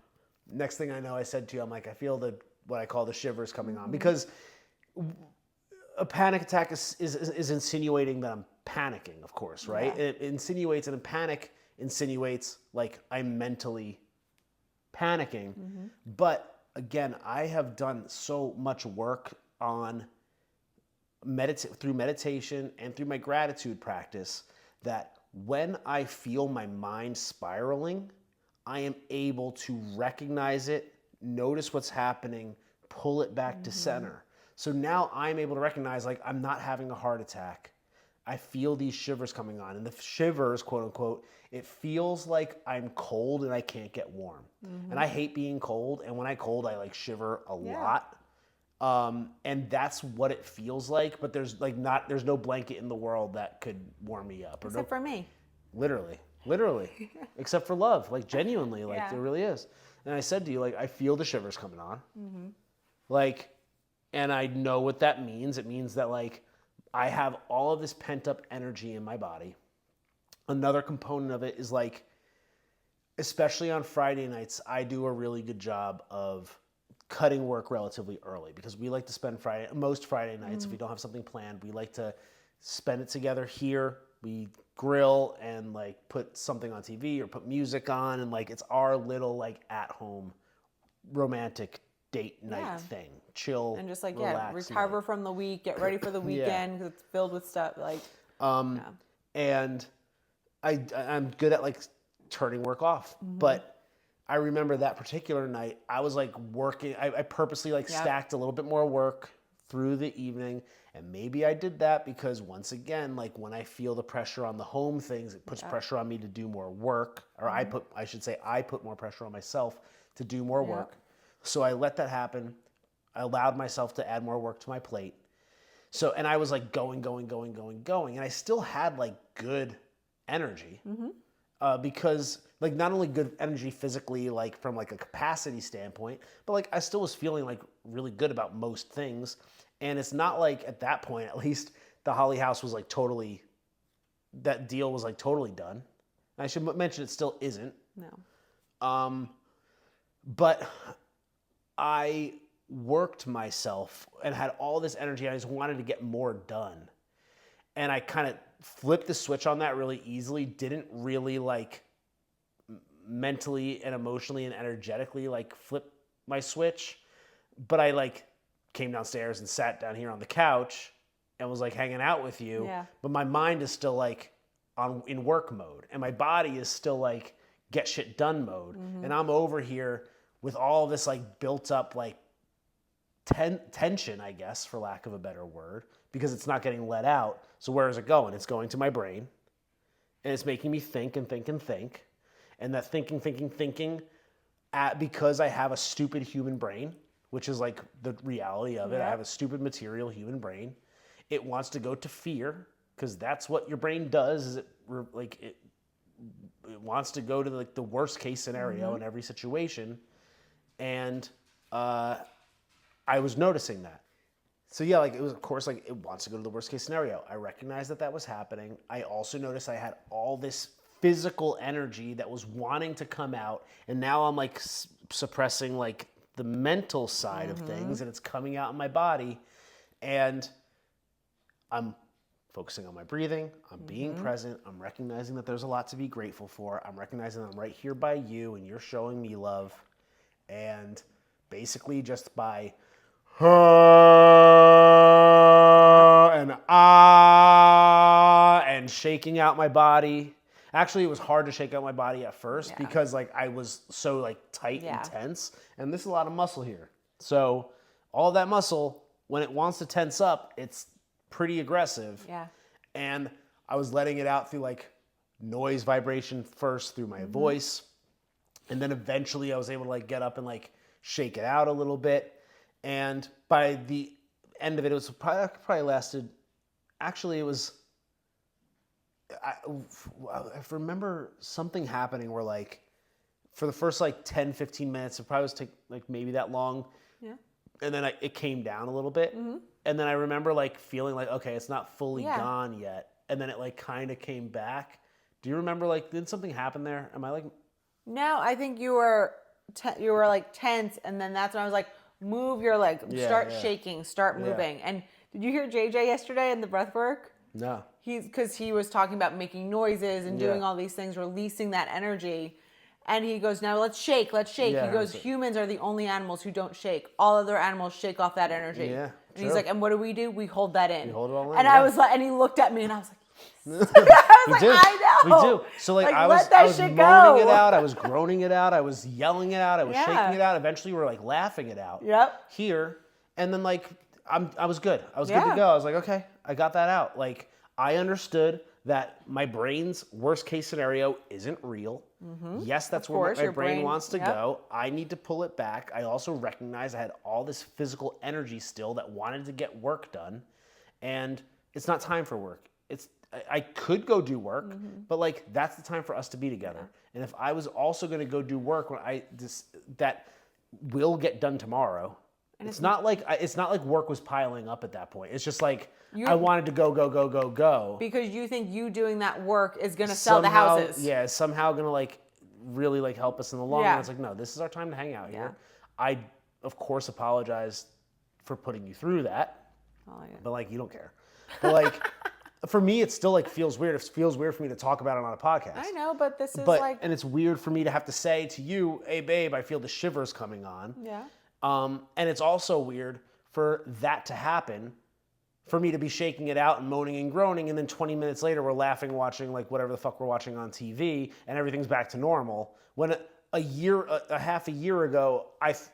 next thing I know, I said to you, I'm like, I feel what I call the shivers coming on. Because a panic attack is insinuating that I'm panicking, of course, right? Yeah. It insinuates, and a panic insinuates like I'm mentally panicking. But again, I have done so much work on through meditation and through my gratitude practice that when I feel my mind spiraling, I am able to recognize it, notice what's happening, pull it back to center. So now I'm able to recognize, like, I'm not having a heart attack. I feel these shivers coming on. And the shivers, quote unquote, it feels like I'm cold and I can't get warm. And I hate being cold. And when I cold, I like shiver a lot. And that's what it feels like, but there's no blanket in the world that could warm me up. Except for me. Literally, except for love, like genuinely, like there really is. And I said to you, like, I feel the shivers coming on. Like, and I know what that means. It means that like I have all of this pent up energy in my body. Another component of it is like, especially on Friday nights, I do a really good job of cutting work relatively early because we like to spend most Friday nights, if we don't have something planned, we like to spend it together here. We grill and like put something on TV or put music on, and like it's our little like at home romantic date night thing. Chill and just like relax recover night. from the week, get ready for the weekend because it's filled with stuff like and I'm good at like turning work off. But I remember that particular night, I was like working, I purposely like stacked a little bit more work through the evening. And maybe I did that because once again, like when I feel the pressure on the home things, it puts pressure on me to do more work. Or I put more pressure on myself to do more work. So I let that happen. I allowed myself to add more work to my plate. So, and I was like going. And I still had like good energy because like not only good energy physically, like from like a capacity standpoint, but like I still was feeling like really good about most things. And it's not like at that point, at least the Holly House was like totally, that deal was like totally done. And I should mention it still isn't. no. But I worked myself and had all this energy. I just wanted to get more done. And I kind of flipped the switch on that really easily. Didn't really like mentally and emotionally and energetically like flip my switch. But I like came downstairs and sat down here on the couch and was like hanging out with you. Yeah. But my mind is still like in work mode. And my body is still like get shit done mode. And I'm over here with all this like built up like tension, I guess, for lack of a better word, because it's not getting let out. So where is it going? It's going to my brain, and it's making me think and think and think. And that thinking, because I have a stupid human brain, which is like the reality of it. I have a stupid material human brain. It wants to go to fear because that's what your brain does. Is it wants to go to like the worst case scenario in every situation. And I was noticing that. So yeah, like it was, of course, like it wants to go to the worst case scenario. I recognized that was happening. I also noticed I had all this physical energy that was wanting to come out, and now I'm like suppressing like the mental side of things, and it's coming out in my body, and I'm focusing on my breathing. I'm being present. I'm recognizing that there's a lot to be grateful for. I'm recognizing that I'm right here by you, and you're showing me love, and basically just by and shaking out my body. Actually, it was hard to shake out my body at first because like I was so like tight and tense, and there's a lot of muscle here. So all that muscle, when it wants to tense up, it's pretty aggressive. Yeah. And I was letting it out through like noise vibration first through my voice, and then eventually I was able to like get up and like shake it out a little bit. And by the end of it, it was probably lasted. Actually, it was. I remember something happening where like for the first like 10, 15 minutes, it probably was take like maybe that long. Yeah. And then it came down a little bit. And then I remember like feeling like, okay, it's not fully gone yet. And then it like kind of came back. Do you remember like, did something happen there? Am I like? No, I think you were like tense. And then that's when I was like, move your leg, start shaking, start moving. And did you hear JJ yesterday in the breath work? No. Because he was talking about making noises and doing all these things, releasing that energy. And he goes, now let's shake. Yeah, he goes, humans are the only animals who don't shake. All other animals shake off that energy. Yeah, and he's like, and what do? We hold that in. We hold it all in. And I was like, and he looked at me and I was like, I know. We do. So like I was moaning it out. I was groaning it out. I was yelling it out. I was shaking it out. Eventually, we were like laughing it out. Here, and then like I was good. I was good to go. I was like, okay, I got that out. Like I understood that my brain's worst case scenario isn't real. Yes, that's Of where course, my your brain brain- wants to yep. go. I need to pull it back. I also recognize I had all this physical energy still that wanted to get work done, and it's not time for work. I could go do work, but like that's the time for us to be together. And if I was also going to go do work when that will get done tomorrow. It's not like work was piling up at that point. It's just like I wanted to go. Because you think you doing that work is going to sell the houses. Yeah, somehow going to like really like help us in the long Yeah. run. It's like, no, this is our time to hang out here. Yeah. I of course apologize for putting you through that. Oh, yeah. But like you don't care. But like for me it still like feels weird. It feels weird for me to talk about it on a podcast. I know, but this is and it's weird for me to have to say to you, "Hey babe, I feel the shivers coming on." Yeah. And it's also weird for that to happen, for me to be shaking it out and moaning and groaning, and then 20 minutes later we're laughing, watching like whatever the fuck we're watching on TV, and everything's back to normal. When a half a year ago, if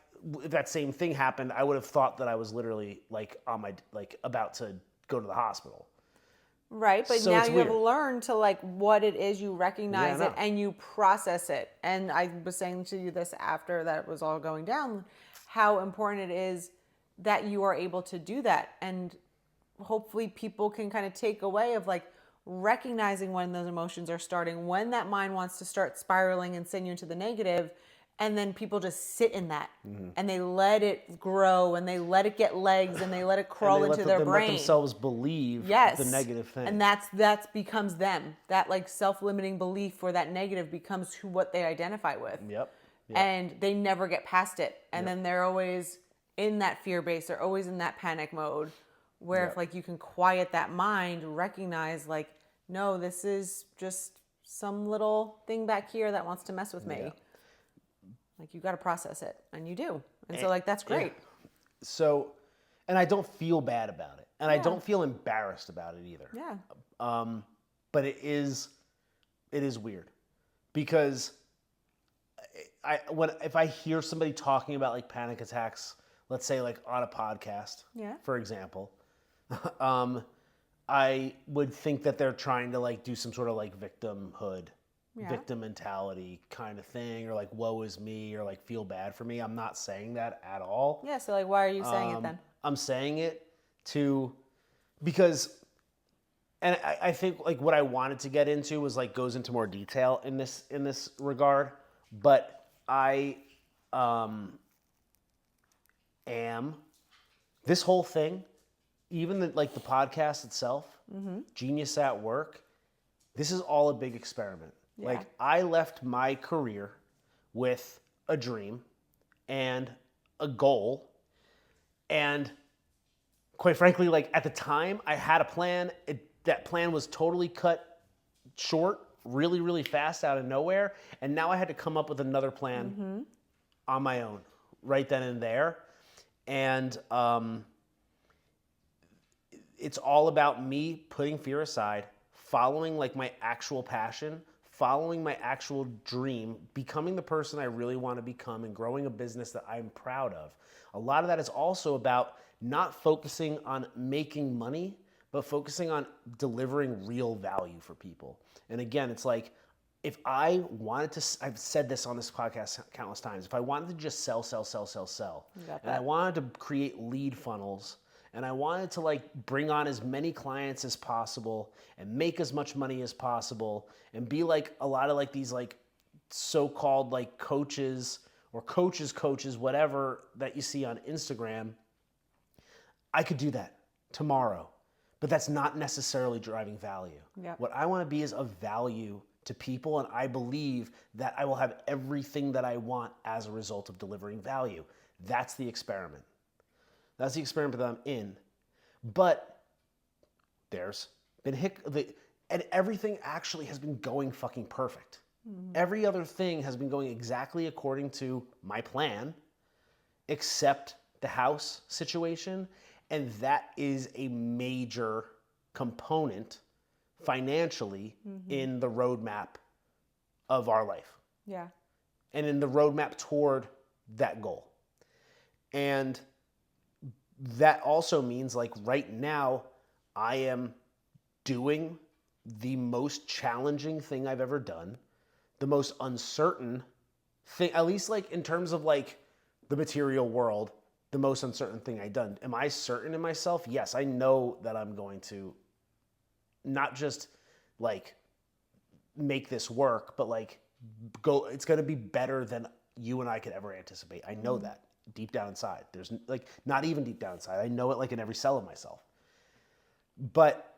that same thing happened, I would have thought that I was literally like about to go to the hospital. Right, but So now it's you have weird. learned to like what it is, you recognize Yeah, I it know. and you process it. And I was saying to you this after that was all going down, how important it is that you are able to do that. And hopefully people can kind of take away of like recognizing when those emotions are starting, when that mind wants to start spiraling and send you into the negative. And then people just sit in that and they let it grow and they let it get legs and they let it crawl into their brain. Let themselves believe Yes. the negative thing. And that becomes them. That like self-limiting belief or that negative becomes what they identify with. Yep. And they never get past it. And then they're always in that fear base. They're always in that panic mode where if like you can quiet that mind, recognize like, no, this is just some little thing back here that wants to mess with me. Yeah. Like you got to process it, and you do. And so like that's great. So, and I don't feel bad about it, and I Yeah. don't feel embarrassed about it either. Yeah. But it is weird because if I hear somebody talking about like panic attacks, let's say like on a podcast, for example, I would think that they're trying to like do some sort of like victimhood, victim mentality kind of thing, or like woe is me, or like feel bad for me. I'm not saying that at all. Yeah. So like, why are you saying it then? I'm saying it because, and I think like what I wanted to get into was like goes into more detail in this regard, but I am this whole thing, even the podcast itself, Genius at Work. This is all a big experiment. Yeah. Like I left my career with a dream and a goal. And quite frankly, like at the time I had a plan. That plan was totally cut short, really, really fast out of nowhere. And now I had to come up with another plan on my own right then and there. And it's all about me putting fear aside, following like my actual passion, following my actual dream, becoming the person I really want to become, and growing a business that I'm proud of. A lot of that is also about not focusing on making money, but focusing on delivering real value for people. And again, it's like, if I wanted to, I've said this on this podcast countless times, if I wanted to just sell, and I wanted to create lead funnels, and I wanted to like bring on as many clients as possible and make as much money as possible and be like a lot of like these like so-called like coaches or coaches, whatever that you see on Instagram, I could do that tomorrow, but that's not necessarily driving value. Yep. What I want to be is of value to people, and I believe that I will have everything that I want as a result of delivering value. That's the experiment. That's the experiment that I'm in. But there's been and everything actually has been going fucking perfect. Every other thing has been going exactly according to my plan, except the house situation. And that is a major component financially in the roadmap of our life. Yeah. And in the roadmap toward that goal. And that also means like right now I am doing the most challenging thing I've ever done, the most uncertain thing, at least like in terms of like the material world, the most uncertain thing I've done. Am I certain in myself? Yes, I know that I'm going to not just like make this work, but like it's going to be better than you and I could ever anticipate. I know that deep down inside. There's like, not even deep down inside. I know it like in every cell of myself. But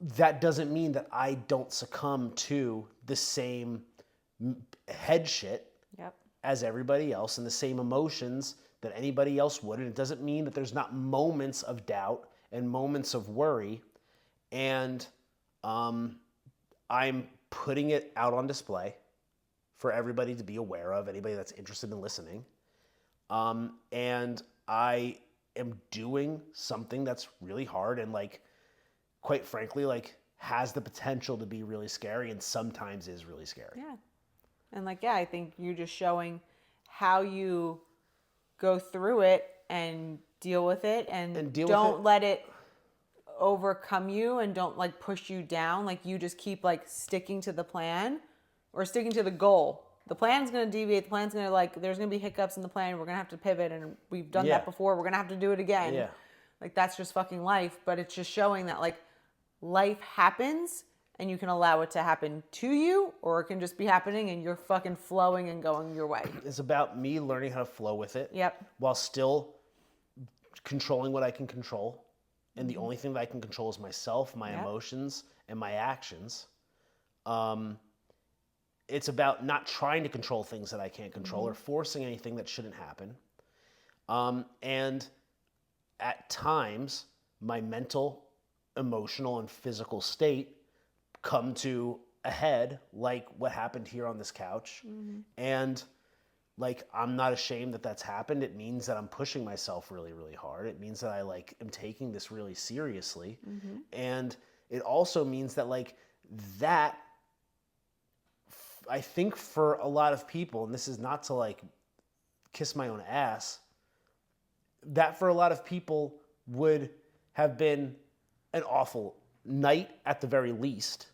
that doesn't mean that I don't succumb to the same head shit as everybody else and the same emotions that anybody else would. And it doesn't mean that there's not moments of doubt and moments of worry. And I'm putting it out on display for everybody to be aware of, anybody that's interested in listening. And I am doing something that's really hard and like, quite frankly, like has the potential to be really scary and sometimes is really scary. Yeah. And like, I think you're just showing how you go through it and deal with it and don't let it overcome you and don't like push you down. Like you just keep like sticking to the plan or sticking to the goal. The plan's going to deviate. The plan's going to like, there's going to be hiccups in the plan. We're going to have to pivot and we've done that before. We're going to have to do it again. Yeah. Like that's just fucking life. But it's just showing that like life happens and you can allow it to happen to you or it can just be happening and you're fucking flowing and going your way. It's about me learning how to flow with it. Yep. While still controlling what I can control. And the only thing that I can control is myself, my emotions, and my actions. It's about not trying to control things that I can't control or forcing anything that shouldn't happen. And at times, my mental, emotional, and physical state come to a head, like what happened here on this couch. And like, I'm not ashamed that that's happened. It means that I'm pushing myself really, really hard. It means that I like am taking this really seriously. And it also means that like that, I think for a lot of people, and this is not to like kiss my own ass, that for a lot of people would have been an awful night at the very least.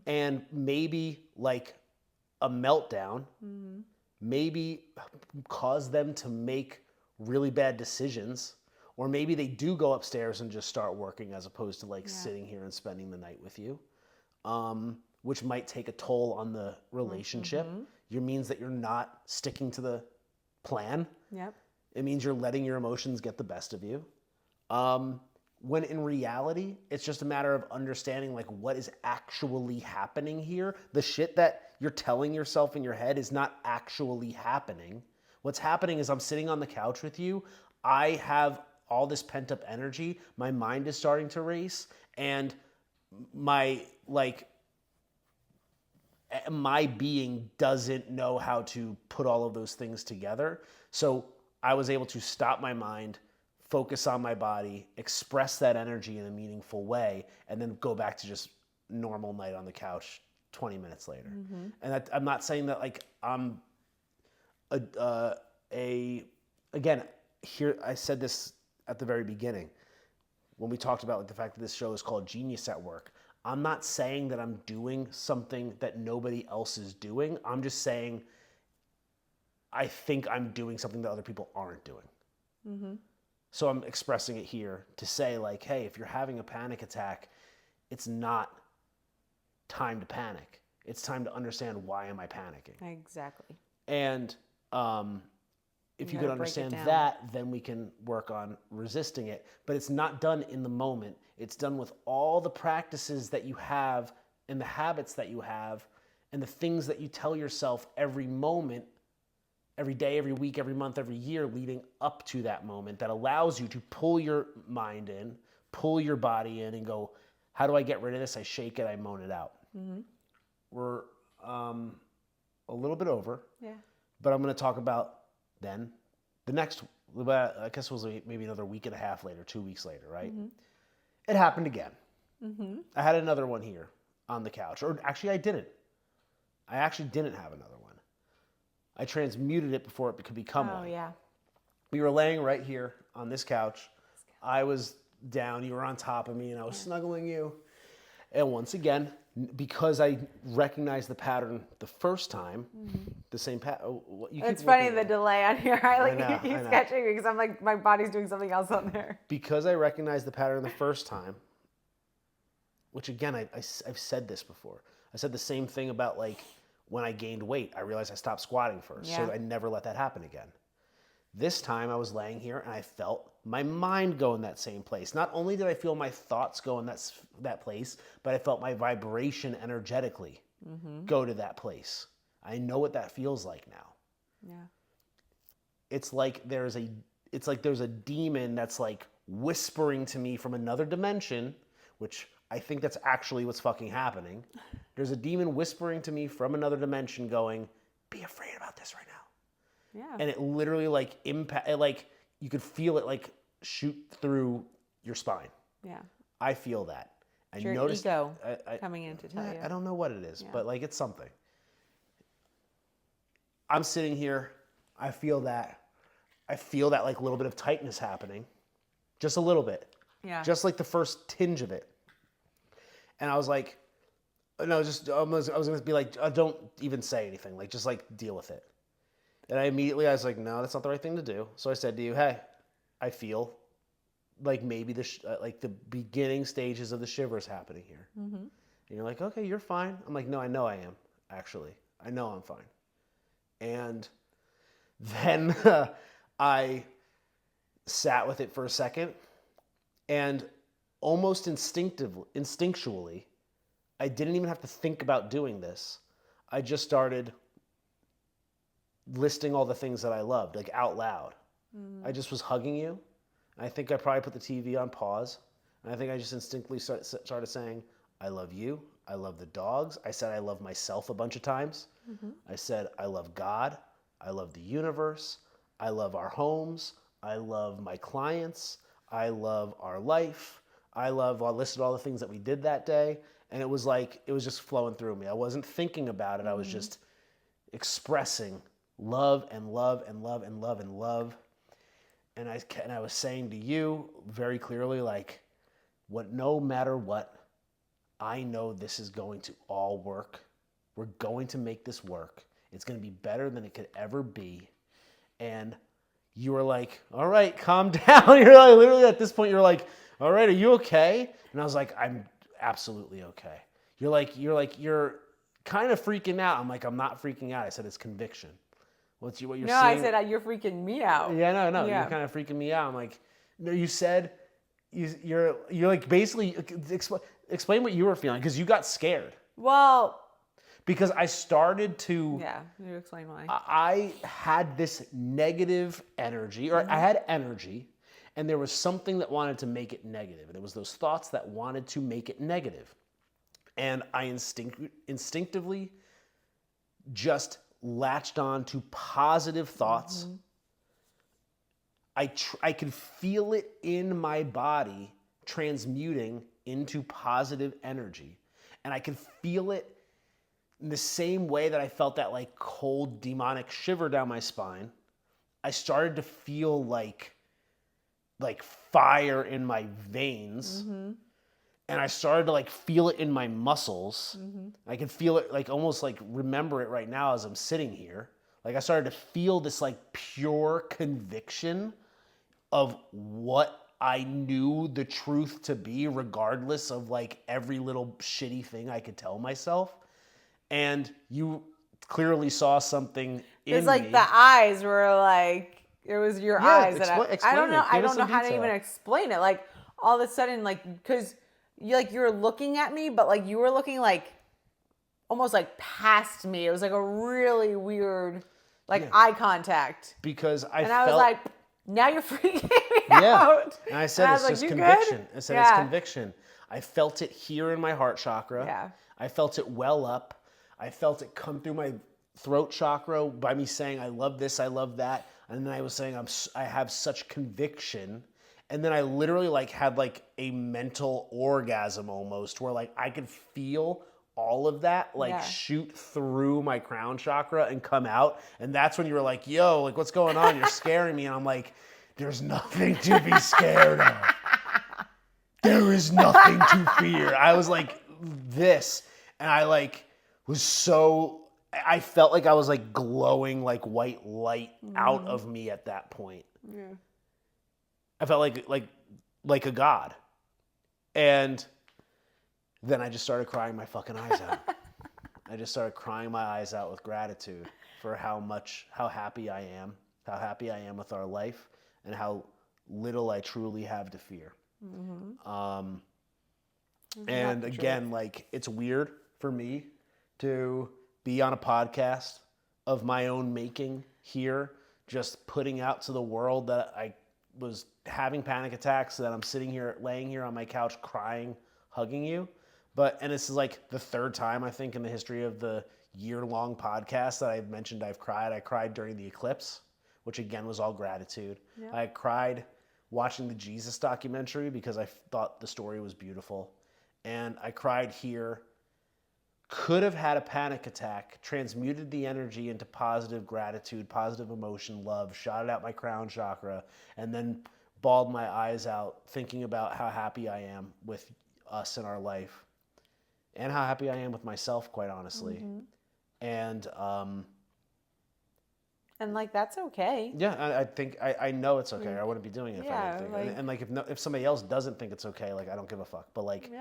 And maybe like a meltdown, maybe cause them to make really bad decisions, or maybe they do go upstairs and just start working as opposed to like sitting here and spending the night with you, which might take a toll on the relationship. It means that you're not sticking to the plan. It means you're letting your emotions get the best of you. When in reality, it's just a matter of understanding like what is actually happening here. The shit that you're telling yourself in your head is not actually happening. What's happening is I'm sitting on the couch with you. I have all this pent up energy. My mind is starting to race and my being doesn't know how to put all of those things together. So I was able to stop my mind, focus on my body, express that energy in a meaningful way, and then go back to just normal night on the couch 20 minutes later. And I'm not saying that like I'm again, here I said this at the very beginning when we talked about like the fact that this show is called Genius at Work. I'm not saying that I'm doing something that nobody else is doing. I'm just saying I think I'm doing something that other people aren't doing. So I'm expressing it here to say like, hey, if you're having a panic attack, it's not time to panic. It's time to understand why am I panicking. Exactly. And if you can understand that, then we can work on resisting it. But it's not done in the moment. It's done with all the practices that you have and the habits that you have and the things that you tell yourself every moment, every day, every week, every month, every year leading up to that moment that allows you to pull your mind in, pull your body in and go, how do I get rid of this? I shake it, I moan it out. We're a little bit over, but I'm going to talk about then the next, I guess it was maybe another week and a half later, 2 weeks later, right? It happened again. I had another one here on the couch, or actually I didn't. I actually didn't have another one. I transmuted it before it could become one. We were laying right here on this couch. I was down, you were on top of me, and I was snuggling you. And once again, because I recognized the pattern the first time, the same pattern. It's funny the delay on here. I know, keep I know. sketching because I'm like, my body's doing something else on there. Because I recognized the pattern the first time, which again, I've said this before. I said the same thing about like when I gained weight. I realized I stopped squatting first, so I never let that happen again. This time I was laying here and I felt my mind go in that same place. Not only did I feel my thoughts go in that place, but I felt my vibration energetically go to that place. I know what that feels like now. Yeah. It's like there's a demon that's like whispering to me from another dimension, which I think that's actually what's fucking happening. There's a demon whispering to me from another dimension going, be afraid about this right now. Yeah. And it literally like you could feel it like shoot through your spine. Yeah. I feel that. It's your ego coming in to tell you. I don't know what it is, but like it's something. I'm sitting here. I feel that like little bit of tightness happening. Just a little bit. Yeah. Just like the first tinge of it. And I was like, no, I was going to be like, don't even say anything. Like, just like deal with it. And I was like, no, that's not the right thing to do. So I said to you, hey, I feel like maybe the beginning stages of the shivers happening here. Mm-hmm. And you're like, okay, you're fine. I'm like, no, I know I am, actually. I know I'm fine. And then I sat with it for a second, and almost instinctually, I didn't even have to think about doing this. I just started listing all the things that I loved, like out loud. I just was hugging you. I think I probably put the TV on pause. And I think I just instinctively started saying, I love you. I love the dogs. I said I love myself a bunch of times. Mm-hmm. I said I love God. I love the universe. I love our homes. I love my clients. I love our life. I listed all the things that we did that day. And it was just flowing through me. I wasn't thinking about it. I was just expressing love and love and love and love and love. And I was saying to you very clearly, like, no matter what, I know this is going to all work. We're going to make this work. It's going to be better than it could ever be. And you were like, all right, calm down. You're like, literally at this point, you're like, all right, are you okay? And I was like, I'm absolutely okay. You're kind of freaking out. I'm like, I'm not freaking out. I said, it's conviction. What you're no, saying? I said, you're freaking me out. Yeah, no, you're kind of freaking me out. I'm like, no, you said, you're like, basically, explain what you were feeling, because you got scared. Well, because I started to... Yeah, you explain why. I had this negative energy, or I had energy, and there was something that wanted to make it negative. And it was those thoughts that wanted to make it negative. And I instinctively just latched on to positive thoughts. I could feel it in my body transmuting into positive energy. And I could feel it in the same way that I felt that like cold demonic shiver down my spine. I started to feel like fire in my veins. And I started to like feel it in my muscles. I could feel it like almost like remember it right now as I'm sitting here. Like I started to feel this like pure conviction of what I knew the truth to be, regardless of like every little shitty thing I could tell myself. And you clearly saw something in It's like me. the eyes were like, it was your eyes. I don't know. I don't know how to even explain it. Like all of a sudden, like, because you're looking at me, but like you were looking like almost like past me. It was like a really weird eye contact. Because I was like, now you're freaking me out. And I said, it's just conviction. I said, it's conviction. I felt it here in my heart chakra. Yeah. I felt it well up. I felt it come through my throat chakra by me saying, I love this, I love that. And then I was saying, I have such conviction. And then I literally like had like a mental orgasm almost, where like I could feel all of that like shoot through my crown chakra and come out. And that's when you were like, yo, like what's going on? You're scaring me. And I'm like, there's nothing to be scared of. There is nothing to fear. I was like this. And I like was so, I felt like I was like glowing like white light out of me at that point. Yeah. I felt like a god. And then I just started crying my fucking eyes out. I just started crying my eyes out with gratitude for how happy I am with our life, and how little I truly have to fear. And again, like, it's weird for me to be on a podcast of my own making here, just putting out to the world that I was having panic attacks, that I'm laying here on my couch crying, hugging you. And this is like the third time, I think, in the history of the year-long podcast that I've mentioned I've cried. I cried during the eclipse, which again was all gratitude. Yeah. I cried watching the Jesus documentary because I thought the story was beautiful. And I cried here, could have had a panic attack, transmuted the energy into positive gratitude, positive emotion, love, shot it out my crown chakra, and then bawled my eyes out thinking about how happy I am with us in our life. And how happy I am with myself, quite honestly. And like, that's okay. Yeah, I think I know it's okay. I wouldn't be doing it if I didn't think. And like, if somebody else doesn't think it's okay, like, I don't give a fuck. But like,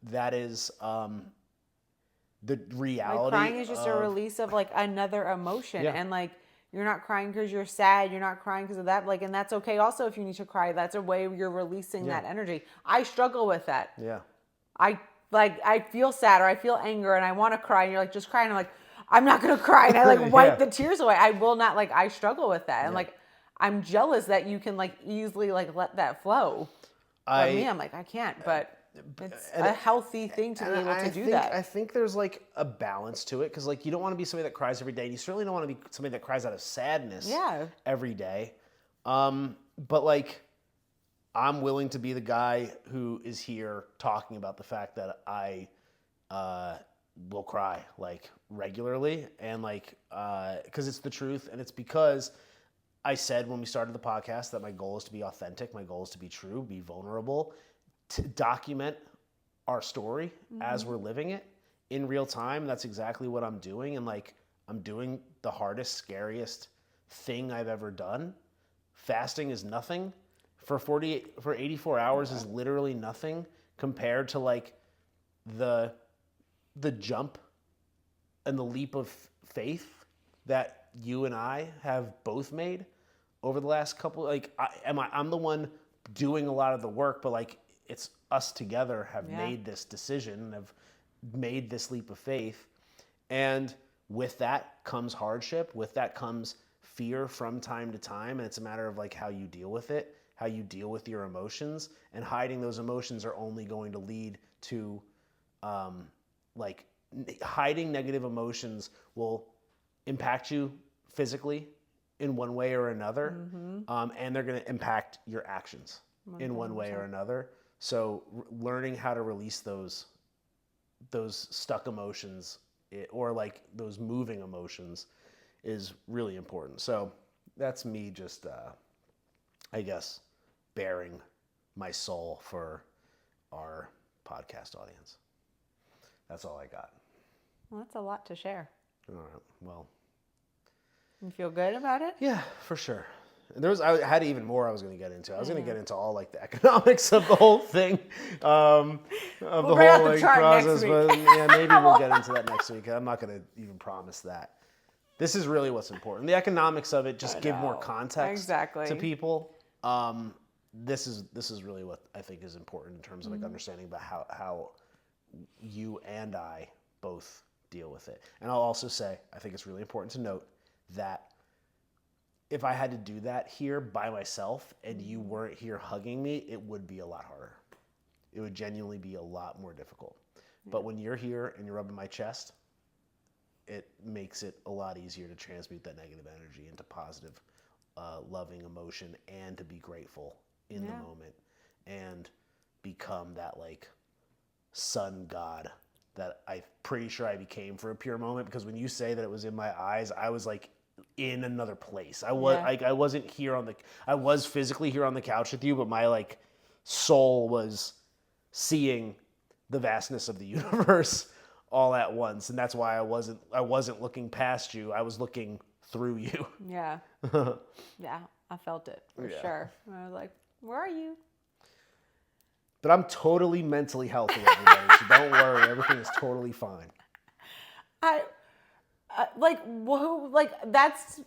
that is the reality. Like, crying is just a release of like another emotion, and like, you're not crying because you're sad. You're not crying because of that. Like, and that's okay. Also, if you need to cry, that's a way you're releasing that energy. I struggle with that. Yeah. I feel sad or I feel anger and I want to cry, and you're like, just cry. And I'm like, I'm not going to cry. And I like wipe the tears away. I will not, like, I struggle with that. And like, I'm jealous that you can like easily like let that flow. For me, I'm like, I can't, but it's a healthy thing to be able to do that. I think there's like a balance to it. Cause like, you don't want to be somebody that cries every day. And you certainly don't want to be somebody that cries out of sadness every day. But like, I'm willing to be the guy who is here talking about the fact that I will cry like regularly, and like, because it's the truth, and it's because I said when we started the podcast that my goal is to be authentic, my goal is to be true, be vulnerable, to document our story as we're living it in real time. That's exactly what I'm doing, and like, I'm doing the hardest, scariest thing I've ever done. Fasting is nothing. For 84 hours is literally nothing compared to like the jump and the leap of faith that you and I have both made over the last couple. Like, I'm the one doing a lot of the work, but like, it's us together have made this decision, have made this leap of faith, and with that comes hardship. With that comes fear from time to time, and it's a matter of like how you deal with it. How you deal with your emotions, and hiding those emotions are only going to lead to, like, hiding negative emotions will impact you physically in one way or another, and they're going to impact your actions 100%. In one way or another. So learning how to release those stuck emotions, or like those moving emotions, is really important. So that's me just, I guess, bearing my soul for our podcast audience. That's all I got. Well, that's a lot to share. All right. Well, you feel good about it? Yeah, for sure. I had even more I was going to get into. I was going to get into all like the economics of the whole thing, of the whole like process. But yeah, maybe we'll get into that next week. I'm not going to even promise that. This is really what's important. The economics of it just give more context to people. This is really what I think is important in terms of like understanding about how you and I both deal with it. And I'll also say, I think it's really important to note that if I had to do that here by myself and you weren't here hugging me, it would be a lot harder. It would genuinely be a lot more difficult. Yeah. But when you're here and you're rubbing my chest, it makes it a lot easier to transmute that negative energy into positive, loving emotion, and to be grateful in the moment and become that like sun god that I'm pretty sure I became for a pure moment. Because when you say that it was in my eyes, I was like in another place. I was like, I wasn't here I was physically here on the couch with you, but my like soul was seeing the vastness of the universe all at once, and that's why I wasn't looking past you. I was looking through you. Yeah. Yeah, I felt it for sure. I was like, where are you? But I'm totally mentally healthy, everybody, so don't worry. Everything is totally fine. That's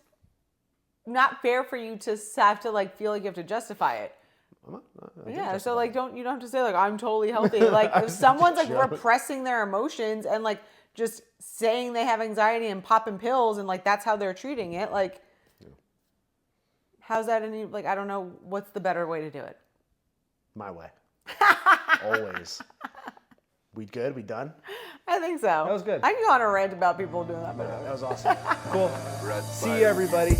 not fair for you to have to like feel like you have to justify it. Yeah, so like you don't have to say like I'm totally healthy. Like if someone's like repressing their emotions and like just saying they have anxiety and popping pills and like that's how they're treating it, like how's that any like I don't know what's the better way to do it? My way. Always. We good? We done? I think so. That was good. I can go on a rant about people doing that, but That was awesome. Cool. See you, everybody.